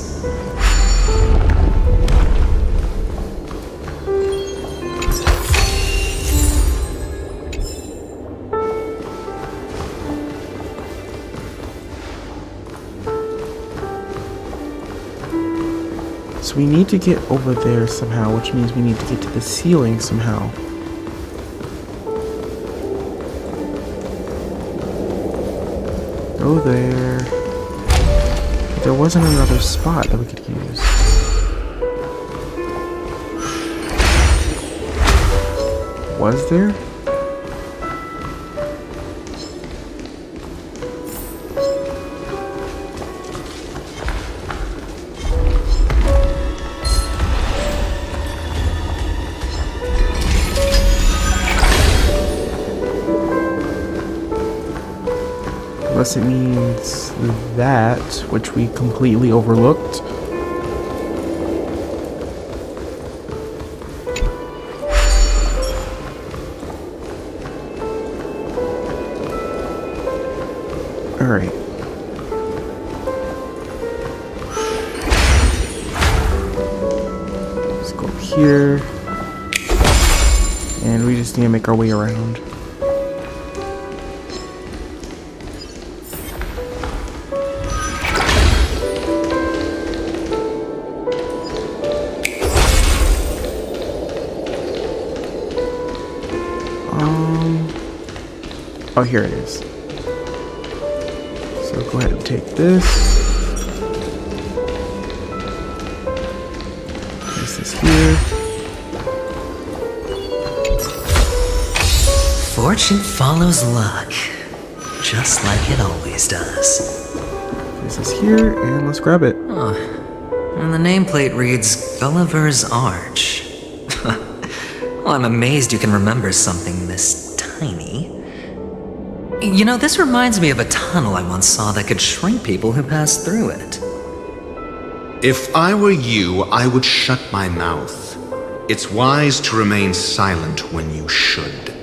So we need to get over there somehow, which means we need to get to the ceiling somehow. Go there. There wasn't another spot that we could use. Was there? Unless it means that, which we completely overlooked. Alright. Let's go up here. And we just need to make our way around. Oh, here it is. So go ahead and take this. Place this here. Fortune follows luck, just like it always does. Place this here, and let's grab it. Oh, and the nameplate reads Gulliver's Arch. Well, I'm amazed you can remember something this tiny. You know, this reminds me of a tunnel I once saw that could shrink people who passed through it. If I were you, I would shut my mouth. It's wise to remain silent when you should.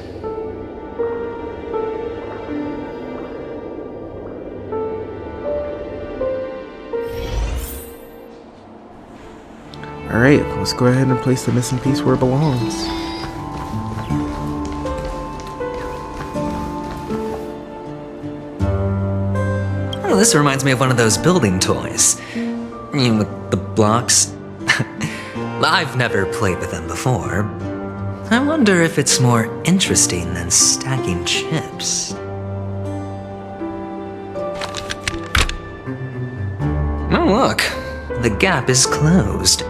Alright, let's go ahead and place the missing piece where it belongs. Oh, this reminds me of one of those building toys. You know, with the blocks. I've never played with them before. I wonder if it's more interesting than stacking chips. Oh, look. The gap is closed.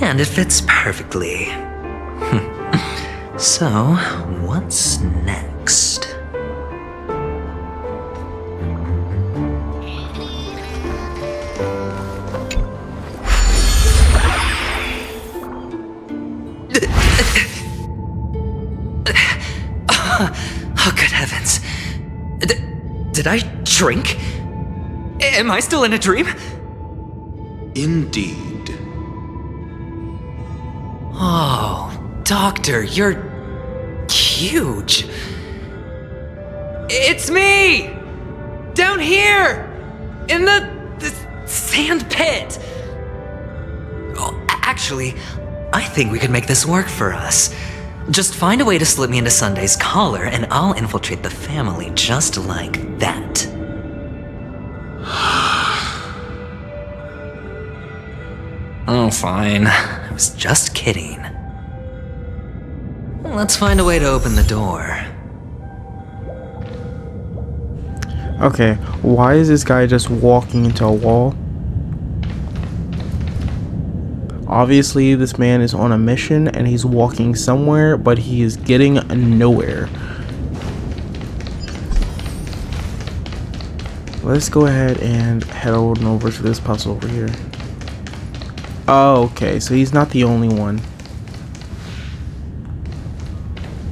And it fits perfectly. So, what's next? Oh, good heavens. Did I drink? Am I still in a dream? Indeed. Oh, Doctor, you're huge. It's me! Down here! In the sand pit! Oh, actually, I think we could make this work for us. Just find a way to slip me into Sunday's collar, and I'll infiltrate the family just like that. Oh, fine. I was just kidding. Let's find a way to open the door. Okay, why is this guy just walking into a wall? Obviously, this man is on a mission and he's walking somewhere, but he is getting nowhere. Let's go ahead and head on over to this puzzle over here. Oh, okay, so he's not the only one.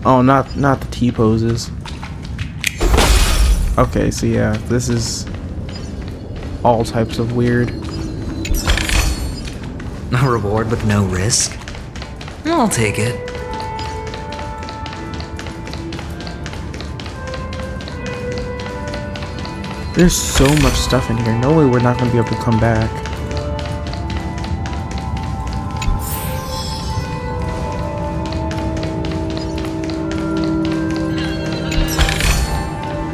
Oh, not the T-poses. Okay, so yeah, this is all types of weird. A reward with no risk? I'll take it. There's so much stuff in here. No way we're not going to be able to come back.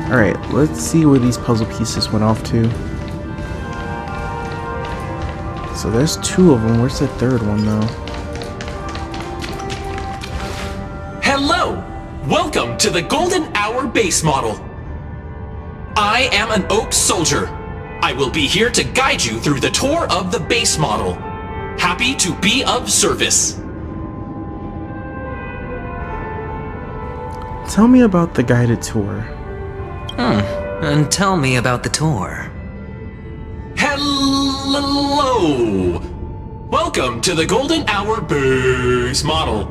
Alright, let's see where these puzzle pieces went off to. So there's two of them. Where's the third one, though? Hello! Welcome to the Golden Hour base model. I am an Oak Soldier. I will be here to guide you through the tour of the base model. Happy to be of service. Tell me about the guided tour. And tell me about the tour. Hello! Welcome to the Golden Hour base model.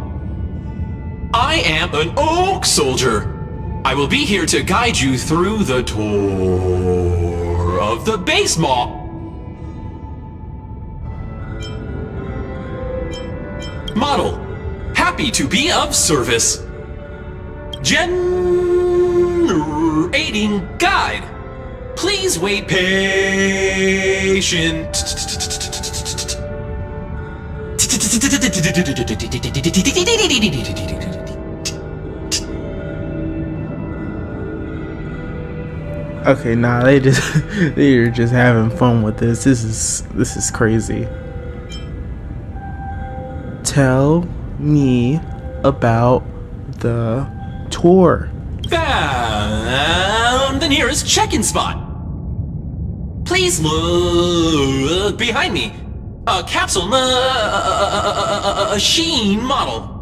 I am an Oak Soldier. I will be here to guide you through the tour of the base model. Happy to be of service. Generating guide. Please wait patient. Okay, nah, they're just having fun with this. This is crazy. Tell me about the tour. Found the nearest check-in spot. Please look behind me. A capsule machine model.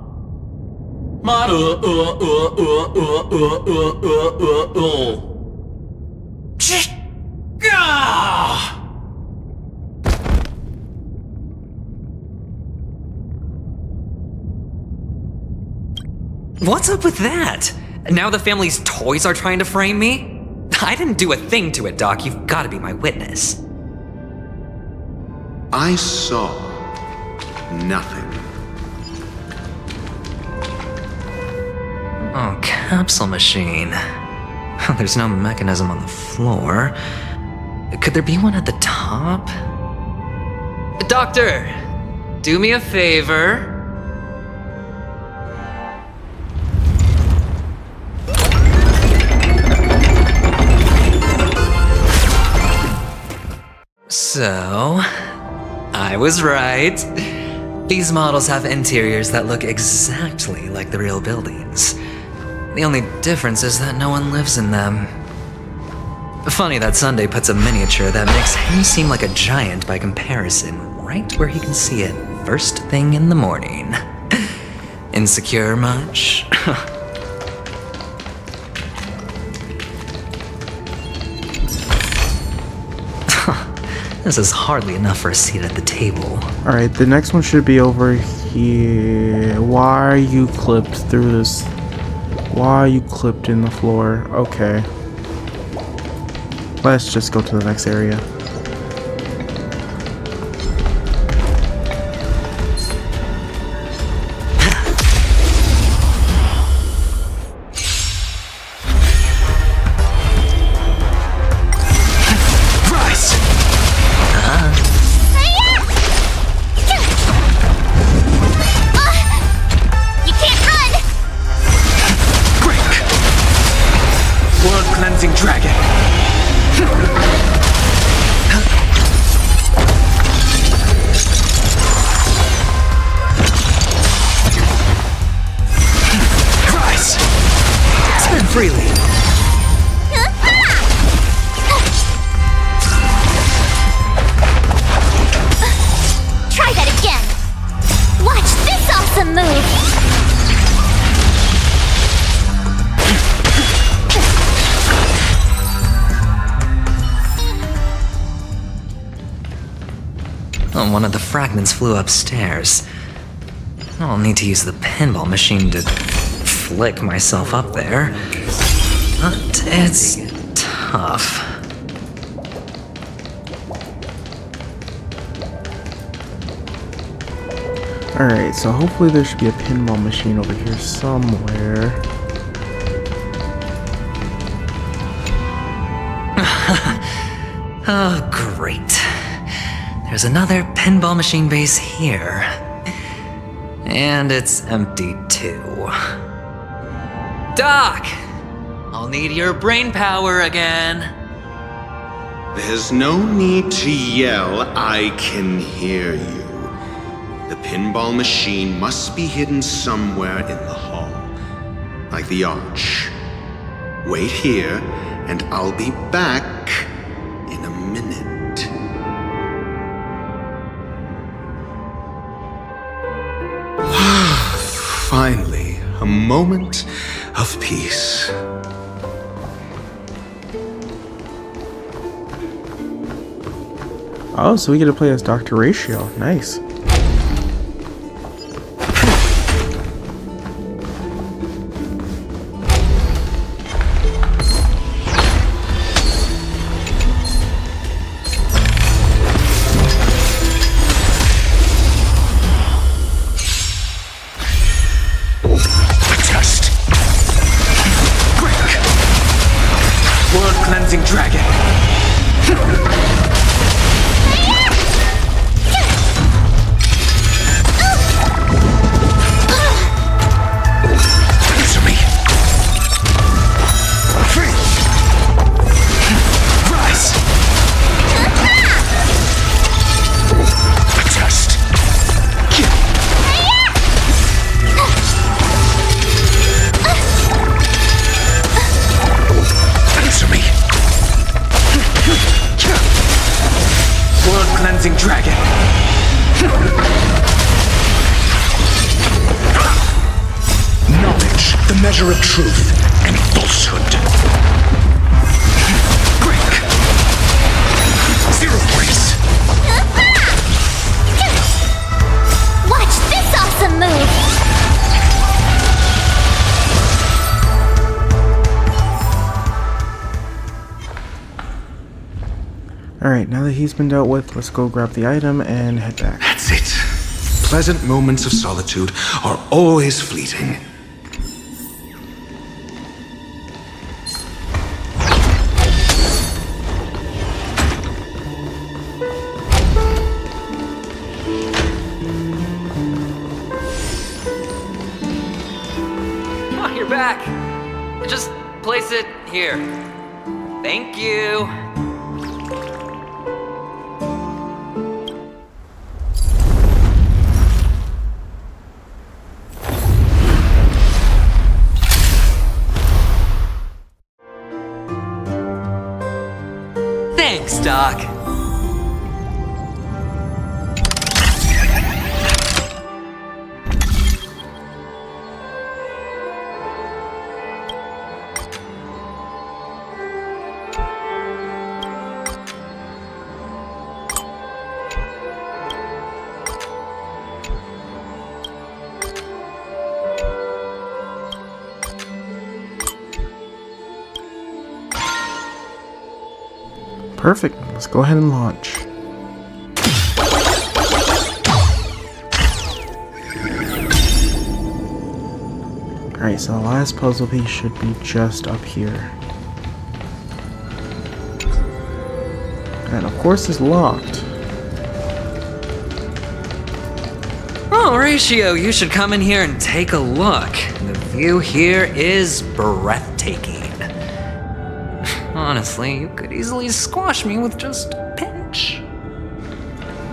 What's up with that? Now the family's toys are trying to frame me? I didn't do a thing to it, Doc. You've got to be my witness. I saw nothing. Oh, capsule machine. There's no mechanism on the floor. Could there be one at the top? Doctor! do me a favor. So, I was right. These models have interiors that look exactly like the real buildings. The only difference is that no one lives in them. Funny that Sunday puts a miniature that makes him seem like a giant by comparison right where he can see it first thing in the morning. Insecure much? This is hardly enough for a seat at the table. Alright, the next one should be over here. Why are you clipped through this? Why are you clipped in the floor? Okay. Let's just go to the next area. Freely. Try that again. Watch this awesome move. Oh, one of the fragments flew upstairs. I'll need to use the pinball machine to flick myself up there. But it's tough. Alright, so hopefully there should be a pinball machine over here somewhere. Oh, great. There's another pinball machine base here. And it's empty too. Doc! I'll need your brain power again. There's no need to yell, I can hear you. The pinball machine must be hidden somewhere in the hall, like the arch. Wait here, and I'll be back in a minute. Finally, a moment of peace. Oh, so we get to play as Dr. Ratio. Nice. World-cleansing dragon. Answer me. Free. Rise. A test. Answer me. World-cleansing dragon. Knowledge, the measure of truth and falsehood. Break. Zero place. Watch this awesome move. Alright, now that he's been dealt with, let's go grab the item and head back. That's it. Pleasant moments of solitude are always fleeting. you're back. Just place it here. Thank you. Thanks, Doc. Perfect. Let's go ahead and launch. Alright, so the last puzzle piece should be just up here. And of course it's locked. Oh, Horatio, you should come in here and take a look. The view here is breathtaking. Honestly, you could easily squash me with just a pinch.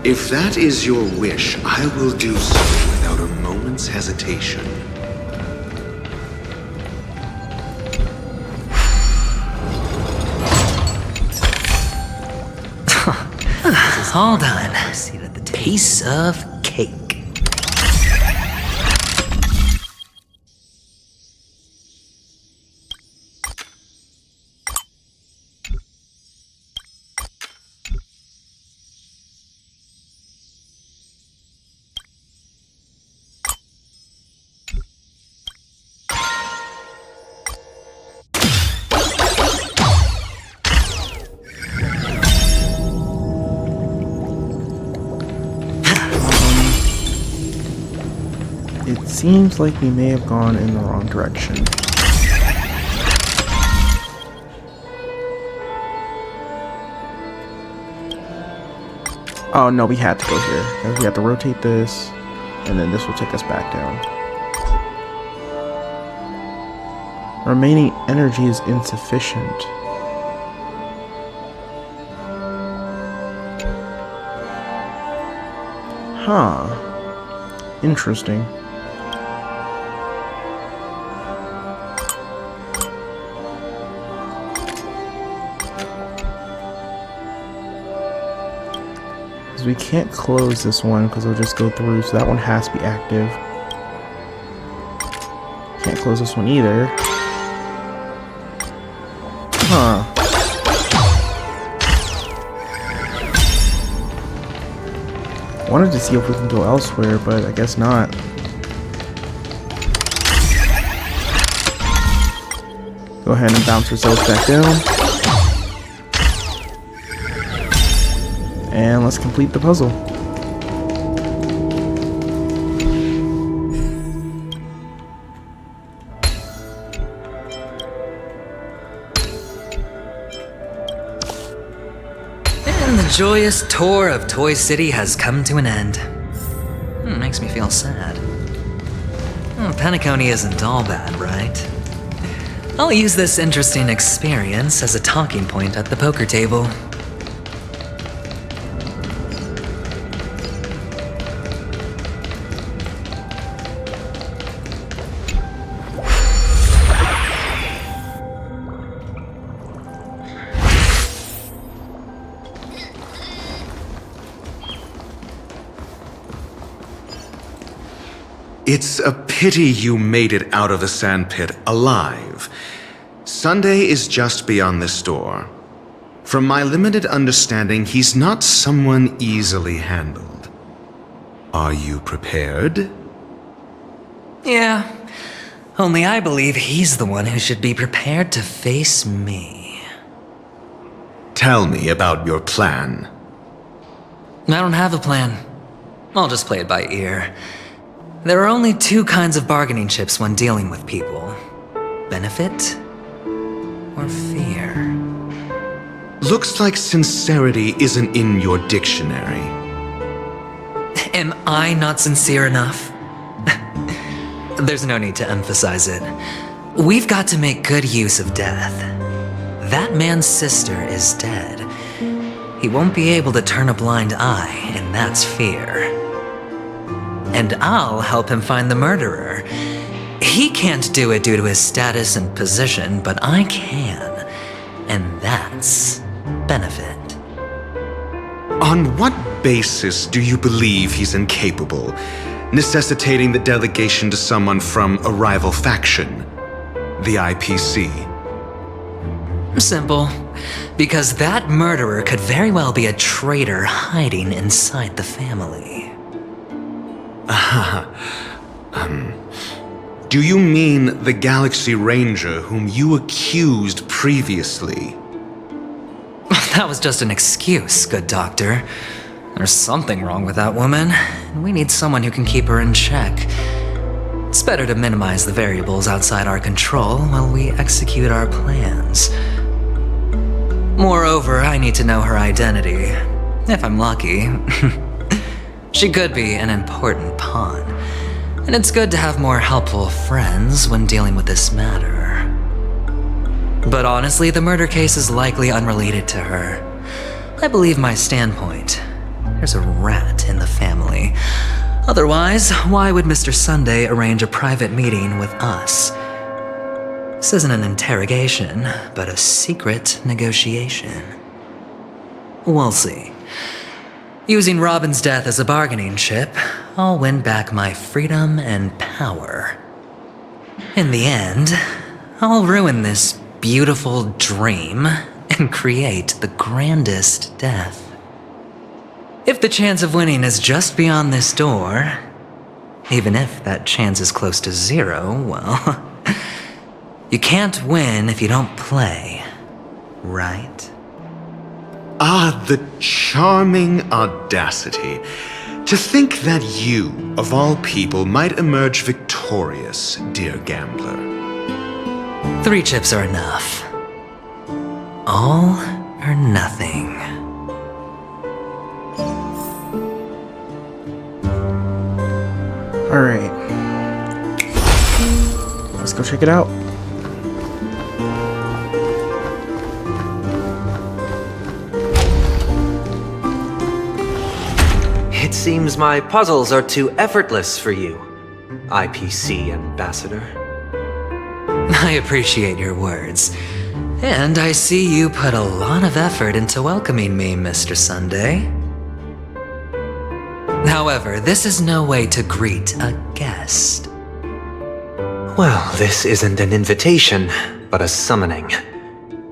If that is your wish, I will do so without a moment's hesitation. This is all done. See that the piece of cake. It seems like we may have gone in the wrong direction. Oh no, we had to go here. We have to rotate this, and then this will take us back down. Remaining energy is insufficient. Huh. Interesting. We can't close this one because it'll just go through, so that one has to be active. Can't close this one either. Huh. Wanted to see if we can go elsewhere, but I guess not. Go ahead and bounce ourselves back down. And let's complete the puzzle. And the joyous tour of Toy City has come to an end. Makes me feel sad. Penacony isn't all bad, right? I'll use this interesting experience as a talking point at the poker table. It's a pity you made it out of the sandpit alive. Sunday is just beyond this door. From my limited understanding, he's not someone easily handled. Are you prepared? Yeah, only I believe he's the one who should be prepared to face me. Tell me about your plan. I don't have a plan. I'll just play it by ear. There are only two kinds of bargaining chips when dealing with people. Benefit or fear. Looks like sincerity isn't in your dictionary. Am I not sincere enough? There's no need to emphasize it. We've got to make good use of death. That man's sister is dead. He won't be able to turn a blind eye, and that's fear. And I'll help him find the murderer. He can't do it due to his status and position, but I can. And that's benefit. On what basis do you believe he's incapable, necessitating the delegation to someone from a rival faction, the IPC? Simple. Because that murderer could very well be a traitor hiding inside the family. Do you mean the Galaxy Ranger whom you accused previously? That was just an excuse, good doctor. There's something wrong with that woman, and we need someone who can keep her in check. It's better to minimize the variables outside our control while we execute our plans. Moreover, I need to know her identity. If I'm lucky. She could be an important pawn, and it's good to have more helpful friends when dealing with this matter. But honestly, the murder case is likely unrelated to her. I believe my standpoint. There's a rat in the family. Otherwise, why would Mr. Sunday arrange a private meeting with us? This isn't an interrogation, but a secret negotiation. We'll see. Using Robin's death as a bargaining chip, I'll win back my freedom and power. In the end, I'll ruin this beautiful dream and create the grandest death. If the chance of winning is just beyond this door, even if that chance is close to zero, well, you can't win if you don't play, right? Ah, the charming audacity. To think that you, of all people, might emerge victorious, dear gambler. 3 chips are enough. All or nothing. Alright. Let's go check it out. It seems my puzzles are too effortless for you, IPC Ambassador. I appreciate your words. And I see you put a lot of effort into welcoming me, Mr. Sunday. However, this is no way to greet a guest. Well, this isn't an invitation, but a summoning.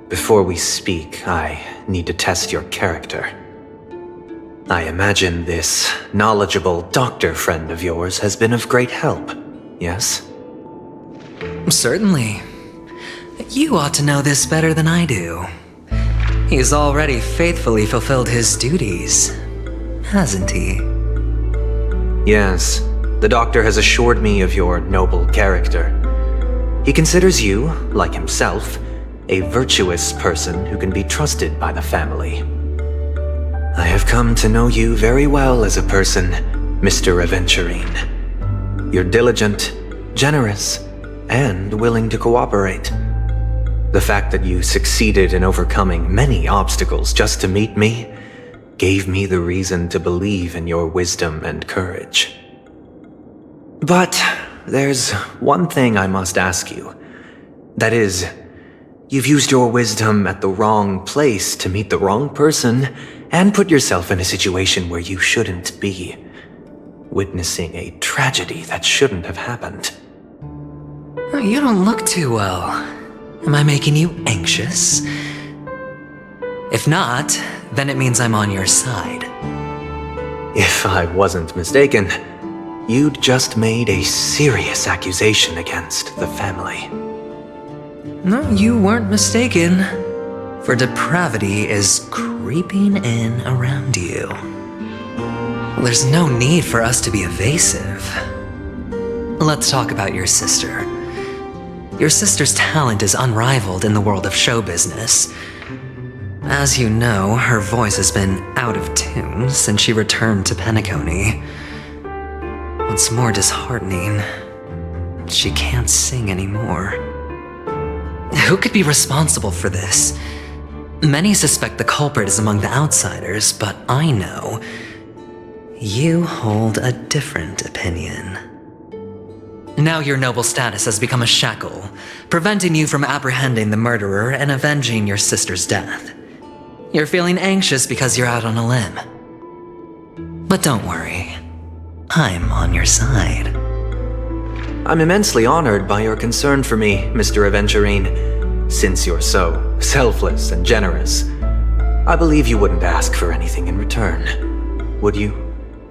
Before we speak, I need to test your character. I imagine this knowledgeable doctor friend of yours has been of great help, yes? Certainly. You ought to know this better than I do. He's already faithfully fulfilled his duties, hasn't he? Yes, the doctor has assured me of your noble character. He considers you, like himself, a virtuous person who can be trusted by the family. I have come to know you very well as a person, Mr. Aventurine. You're diligent, generous, and willing to cooperate. The fact that you succeeded in overcoming many obstacles just to meet me gave me the reason to believe in your wisdom and courage. But there's one thing I must ask you. That is, you've used your wisdom at the wrong place to meet the wrong person and put yourself in a situation where you shouldn't be, witnessing a tragedy that shouldn't have happened. You don't look too well. Am I making you anxious? If not, then it means I'm on your side. If I wasn't mistaken, you'd just made a serious accusation against the family. No, you weren't mistaken. For depravity is creeping in around you. There's no need for us to be evasive. Let's talk about your sister. Your sister's talent is unrivaled in the world of show business. As you know, her voice has been out of tune since she returned to Penacony. What's more disheartening, she can't sing anymore. Who could be responsible for this? Many suspect the culprit is among the outsiders, but I know you hold a different opinion. Now your noble status has become a shackle, preventing you from apprehending the murderer and avenging your sister's death. You're feeling anxious because you're out on a limb. But don't worry, I'm on your side. I'm immensely honored by your concern for me, Mr. Aventurine. Since you're so selfless and generous, I believe you wouldn't ask for anything in return, would you?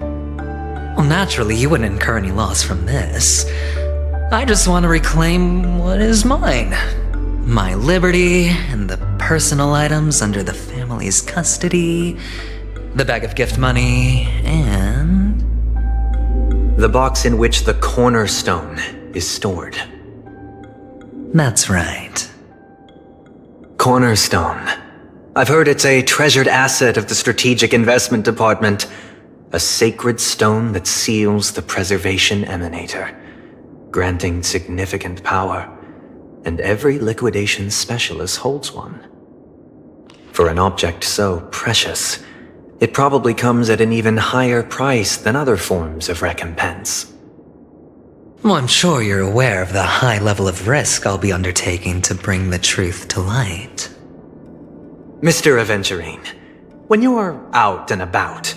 Well, naturally, you wouldn't incur any loss from this. I just want to reclaim what is mine. My liberty and the personal items under the family's custody, the bag of gift money, and the box in which the cornerstone is stored. That's right. Cornerstone. I've heard it's a treasured asset of the Strategic Investment Department. A sacred stone that seals the Preservation Emanator, granting significant power, and every liquidation specialist holds one. For an object so precious, it probably comes at an even higher price than other forms of recompense. Well, I'm sure you're aware of the high level of risk I'll be undertaking to bring the truth to light. Mr. Aventurine, when you're out and about,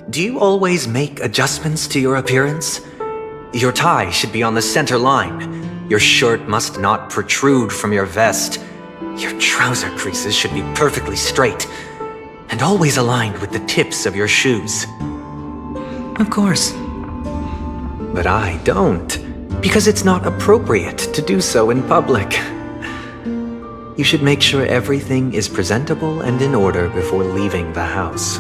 do you always make adjustments to your appearance? Your tie should be on the center line. Your shirt must not protrude from your vest. Your trouser creases should be perfectly straight and always aligned with the tips of your shoes. Of course. But I don't, because it's not appropriate to do so in public. You should make sure everything is presentable and in order before leaving the house.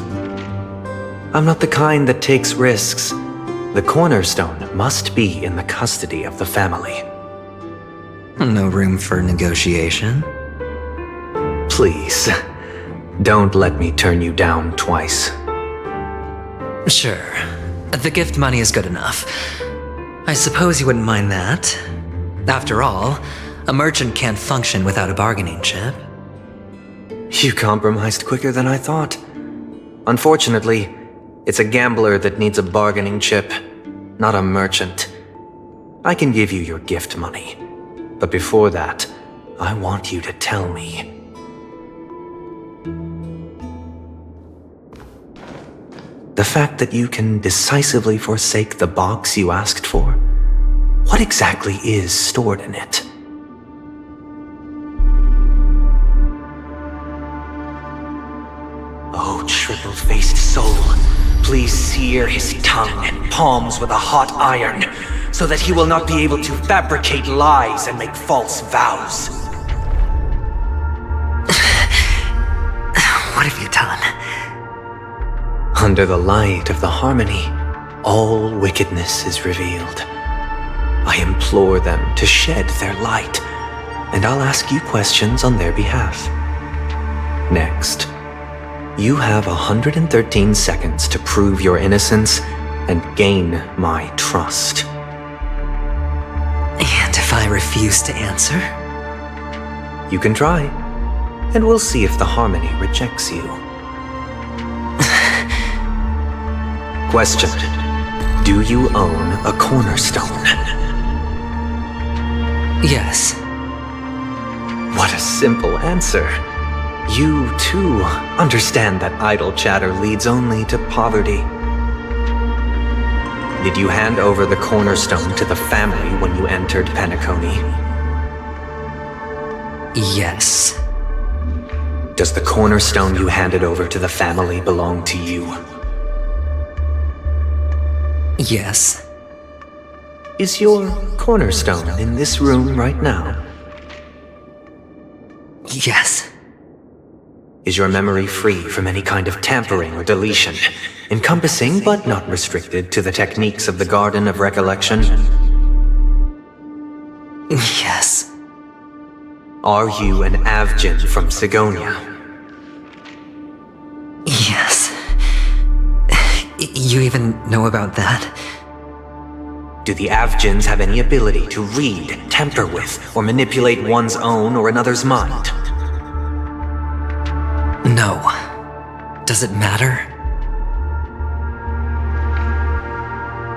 I'm not the kind that takes risks. The cornerstone must be in the custody of the family. No room for negotiation? Please, don't let me turn you down twice. Sure. The gift money is good enough. I suppose you wouldn't mind that. After all, a merchant can't function without a bargaining chip. You compromised quicker than I thought. Unfortunately, it's a gambler that needs a bargaining chip, not a merchant. I can give you your gift money, but before that, I want you to tell me. The fact that you can decisively forsake the box you asked for, what exactly is stored in it? Oh, triple-faced soul, please sear his tongue and palms with a hot iron, so that he will not be able to fabricate lies and make false vows. What have you done? Under the light of the harmony, all wickedness is revealed. I implore them to shed their light, and I'll ask you questions on their behalf. Next, you have 113 seconds to prove your innocence and gain my trust. And if I refuse to answer? You can try, and we'll see if the harmony rejects you. Question: do you own a cornerstone? Yes. What a simple answer. You, too, understand that idle chatter leads only to poverty. Did you hand over the cornerstone to the family when you entered Penacony? Yes. Does the cornerstone you handed over to the family belong to you? Yes. Is your cornerstone in this room right now? Yes. Is your memory free from any kind of tampering or deletion, encompassing but not restricted to the techniques of the Garden of Recollection? Yes. Are you an Avgin from Sigonia? Yes. You even know about that? Do the Avgens have any ability to read, tamper with, or manipulate one's own or another's mind? No. Does it matter?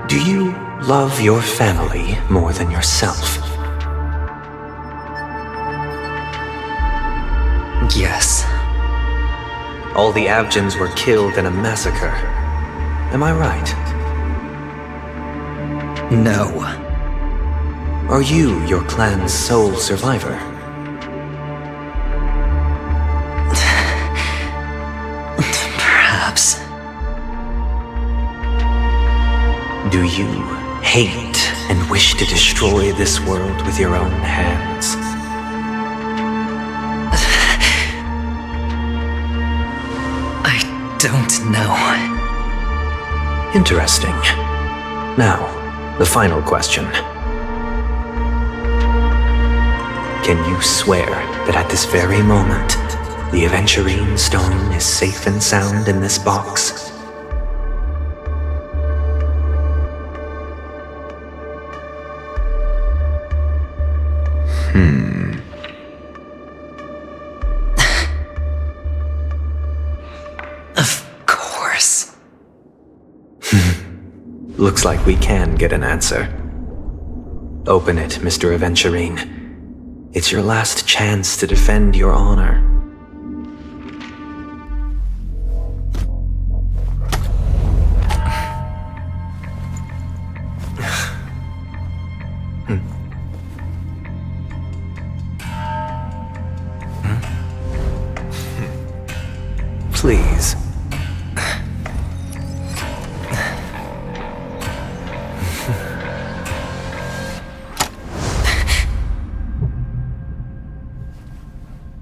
Do you love your family more than yourself? Yes. All the Avgens were killed in a massacre. Am I right? No. Are you your clan's sole survivor? Perhaps. Do you hate and wish to destroy this world with your own hands? I don't know. Interesting. Now, the final question. Can you swear that at this very moment, the Aventurine Stone is safe and sound in this box? Of course. Looks like we can get an answer. Open it, Mr. Aventurine. It's your last chance to defend your honor. Please.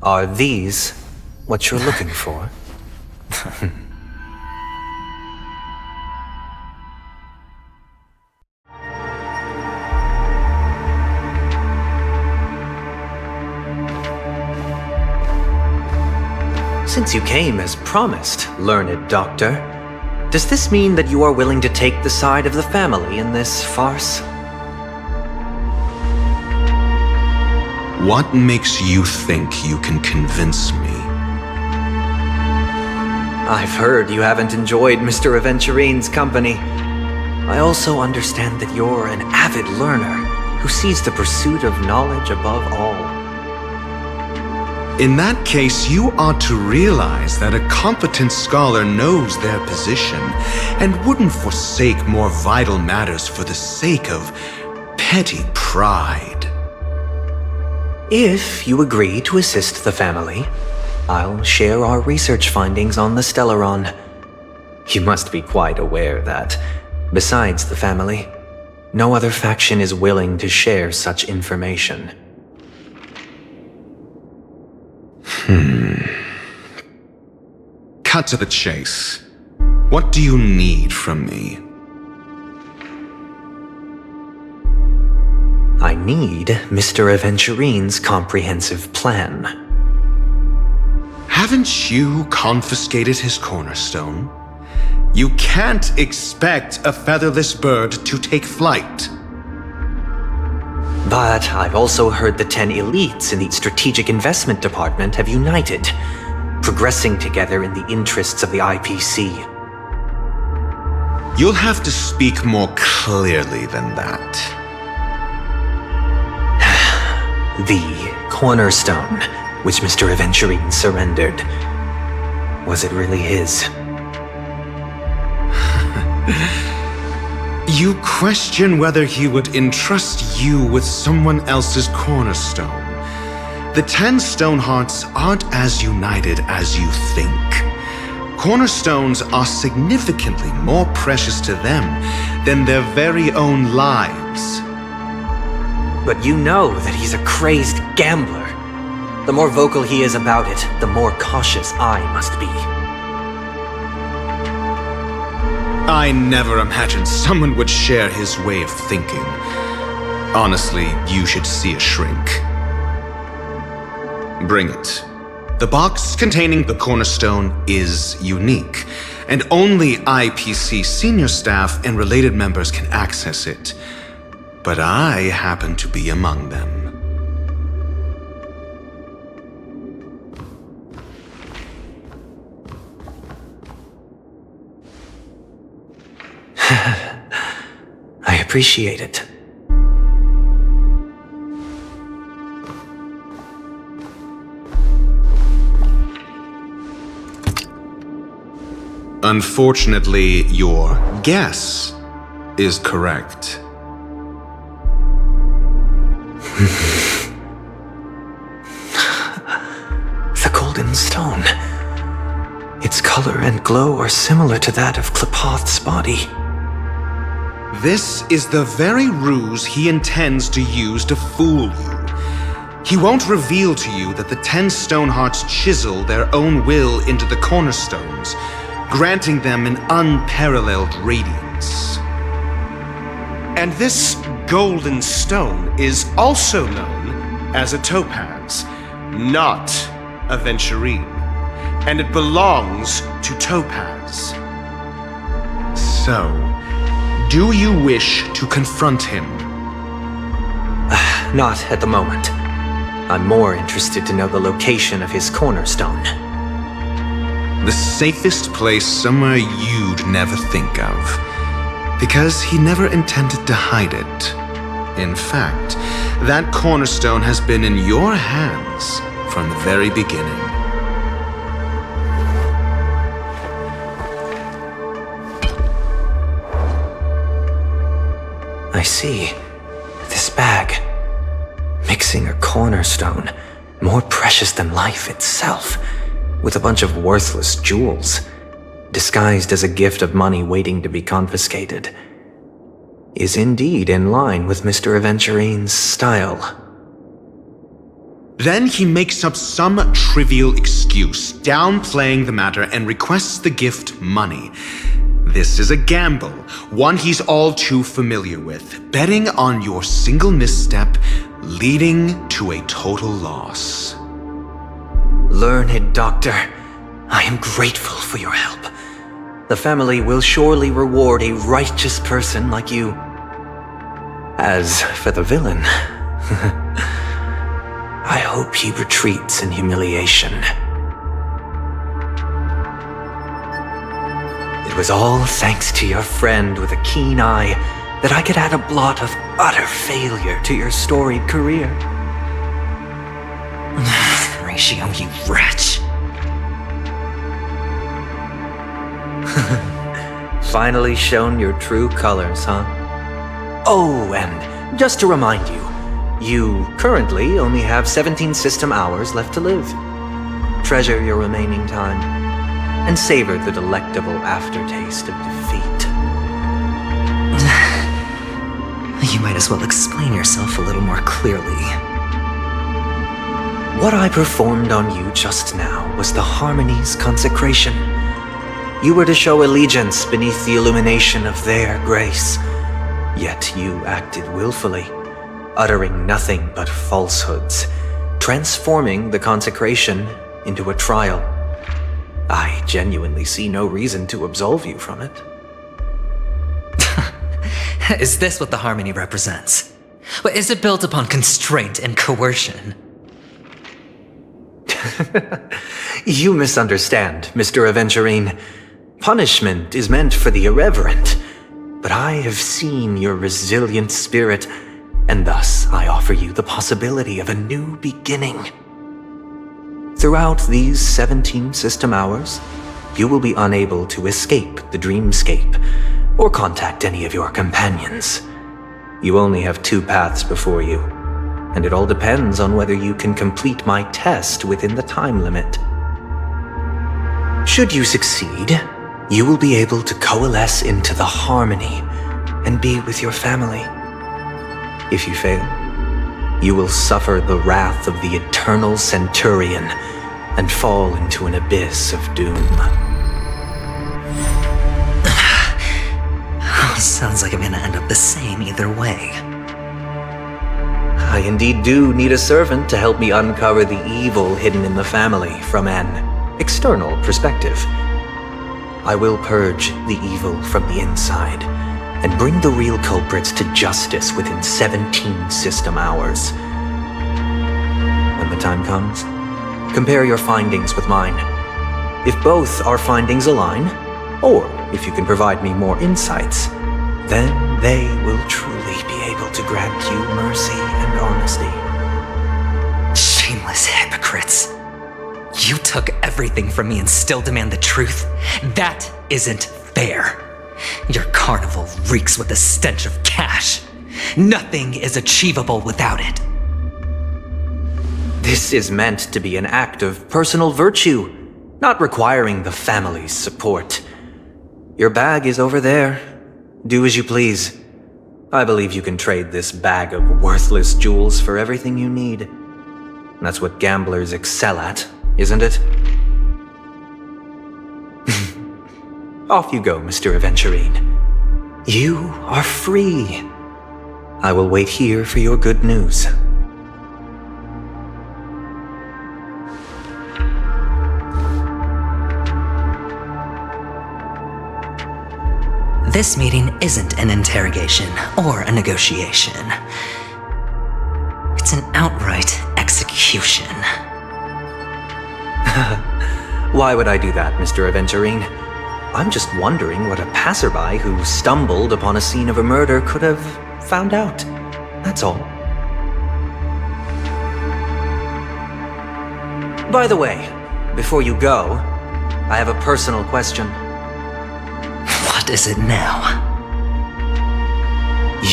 Are these what you're looking for? Since you came as promised, learned doctor, does this mean that you are willing to take the side of the family in this farce? What makes you think you can convince me? I've heard you haven't enjoyed Mr. Aventurine's company. I also understand that you're an avid learner who sees the pursuit of knowledge above all. In that case, you ought to realize that a competent scholar knows their position and wouldn't forsake more vital matters for the sake of petty pride. If you agree to assist the family, I'll share our research findings on the Stellaron. You must be quite aware that, besides the family, no other faction is willing to share such information. Cut to the chase. What do you need from me? I need Mr. Aventurine's comprehensive plan. Haven't you confiscated his cornerstone? You can't expect a featherless bird to take flight. But I've also heard the 10 elites in the Strategic Investment Department have united, progressing together in the interests of the IPC. You'll have to speak more clearly than that. The cornerstone, which Mr. Aventurine surrendered. Was it really his? You question whether he would entrust you with someone else's cornerstone. The 10 Stonehearts aren't as united as you think. Cornerstones are significantly more precious to them than their very own lives. But you know that he's a crazed gambler. The more vocal he is about it, the more cautious I must be. I never imagined someone would share his way of thinking. Honestly, you should see a shrink. Bring it. The box containing the cornerstone is unique, and only IPC senior staff and related members can access it. but I happen to be among them. I appreciate it. Unfortunately, your guess is correct. The golden stone. Its color and glow are similar to that of Klepoth's body. This is the very ruse he intends to use to fool you. He won't reveal to you that the 10 Stonehearts chisel their own will into the cornerstones, granting them an unparalleled radiance. And this golden stone is also known as a topaz, not a venturine, and it belongs to Topaz. So, do you wish to confront him? Not at the moment. I'm more interested to know the location of his cornerstone. The safest place somewhere you'd never think of. Because he never intended to hide it. In fact, that cornerstone has been in your hands from the very beginning. I see. This bag. Mixing a cornerstone, more precious than life itself, with a bunch of worthless jewels, disguised as a gift of money waiting to be confiscated, is indeed in line with Mr. Aventurine's style. Then he makes up some trivial excuse, downplaying the matter, and requests the gift money. This is a gamble, one he's all too familiar with, betting on your single misstep, leading to a total loss. Learned doctor, I am grateful for your help. The family will surely reward a righteous person like you. As for the villain, I hope he retreats in humiliation. It was all thanks to your friend with a keen eye that I could add a blot of utter failure to your storied career. Ratio, you wretch. Finally shown your true colors, huh? Oh, and just to remind you, you currently only have 17 system hours left to live. Treasure your remaining time, and savor the delectable aftertaste of defeat. You might as well explain yourself a little more clearly. What I performed on you just now was the Harmony's consecration. You were to show allegiance beneath the illumination of their grace, yet you acted willfully, uttering nothing but falsehoods, transforming the consecration into a trial. I genuinely see no reason to absolve you from it. Is this what the Harmony represents? But is it built upon constraint and coercion? You misunderstand, Mr. Aventurine. Punishment is meant for the irreverent, but I have seen your resilient spirit, and thus I offer you the possibility of a new beginning. Throughout these 17 system hours, you will be unable to escape the dreamscape or contact any of your companions. You only have 2 paths before you, and it all depends on whether you can complete my test within the time limit. Should you succeed, you will be able to coalesce into the Harmony and be with your family. If you fail, you will suffer the wrath of the Eternal Centurion and fall into an abyss of doom. Sounds like I'm gonna end up the same either way. I indeed do need a servant to help me uncover the evil hidden in the family from an external perspective. I will purge the evil from the inside, and bring the real culprits to justice within 17 system hours. When the time comes, compare your findings with mine. If both our findings align, or if you can provide me more insights, then they will truly be able to grant you mercy and honesty. Shameless hypocrites. You took everything from me and still demand the truth? That isn't fair. Your carnival reeks with the stench of cash. Nothing is achievable without it. This is meant to be an act of personal virtue, not requiring the family's support. Your bag is over there. Do as you please. I believe you can trade this bag of worthless jewels for everything you need. That's what gamblers excel at, isn't it? Off you go, Mr. Aventurine. You are free. I will wait here for your good news. This meeting isn't an interrogation or a negotiation. It's an outright execution. Why would I do that, Mr. Aventurine? I'm just wondering what a passerby who stumbled upon a scene of a murder could have found out. That's all. By the way, before you go, I have a personal question. What is it now? Do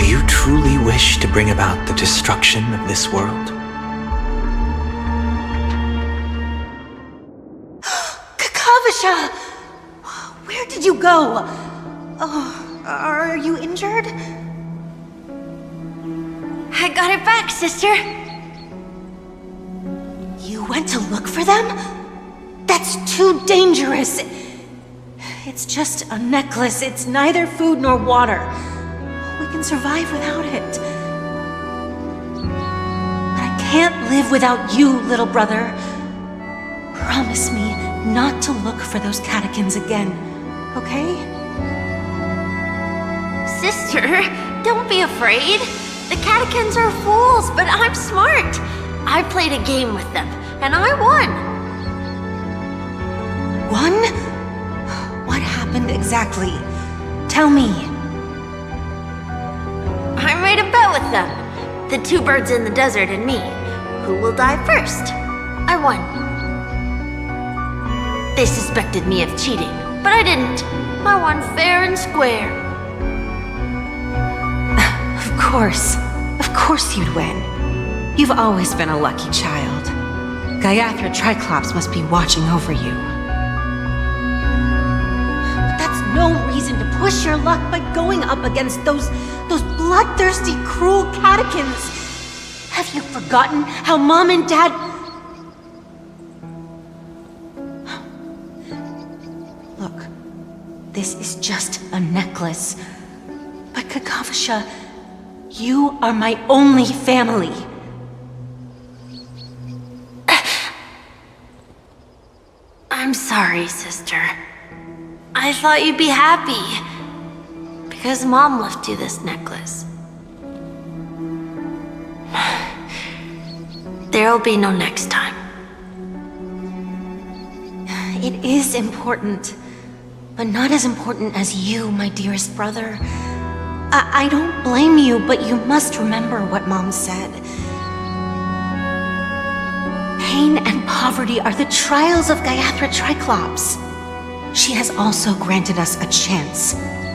you truly wish to bring about the destruction of this world? Kakavasha! Where did you go? Oh, are you injured? I got it back, sister. You went to look for them? That's too dangerous. It's just a necklace. It's neither food nor water. We can survive without it. But I can't live without you, little brother. Promise me not to look for those catechins again, okay? Sister, don't be afraid. The catechins are fools, but I'm smart. I played a game with them, and I won. Won? What happened exactly? Tell me. I made a bet with them. The two birds in the desert and me. Who will die first? I won. They suspected me of cheating, but I didn't. I won fair and square. Of course you'd win. You've always been a lucky child. Gaiathra Triclops must be watching over you. But that's no reason to push your luck by going up against those bloodthirsty, cruel catechins. Have you forgotten how Mom and Dad... Look, this is just a necklace. But Kakavasha, you are my only family. I'm sorry, sister. I thought you'd be happy. Because Mom left you this necklace. There'll be no next time. It is important, but not as important as you, my dearest brother. I don't blame you, but you must remember what Mom said. Pain and poverty are the trials of Gaiathra Triclops. She has also granted us a chance,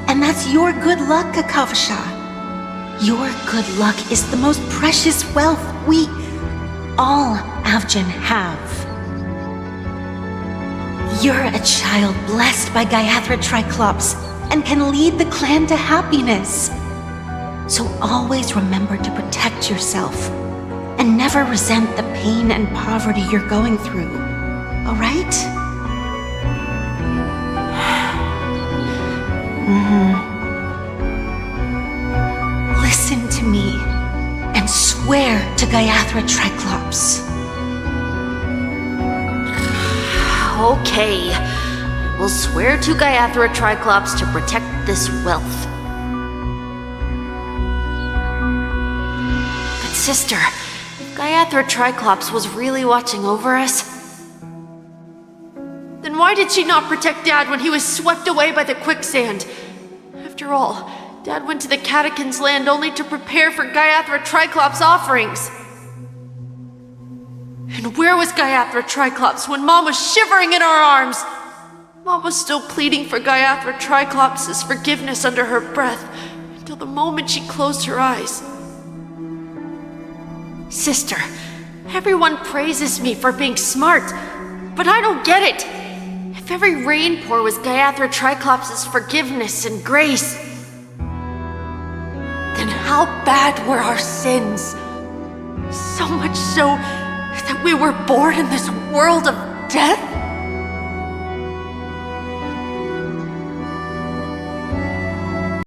and that's your good luck, Kakavasha. Your good luck is the most precious wealth we, all Avgin, have. You're a child blessed by Gaiathra Triclops and can lead the clan to happiness. So always remember to protect yourself and never resent the pain and poverty you're going through, all right? Listen to me and swear to Gaiathra Triclops. Okay. will swear to Gaiathra Triclops to protect this wealth. But sister, if Gaiathra Triclops was really watching over us, then why did she not protect Dad when he was swept away by the quicksand? After all, Dad went to the Catechins' land only to prepare for Gaiathra Triclops' offerings. And where was Gaiathra Triclops when Mom was shivering in our arms? Mom was still pleading for Gaiathra Triclops' forgiveness under her breath until the moment she closed her eyes. Sister, everyone praises me for being smart, but I don't get it. If every rain pour was Gaiathra Triclops' forgiveness and grace, then how bad were our sins? So much so that we were born in this world of death?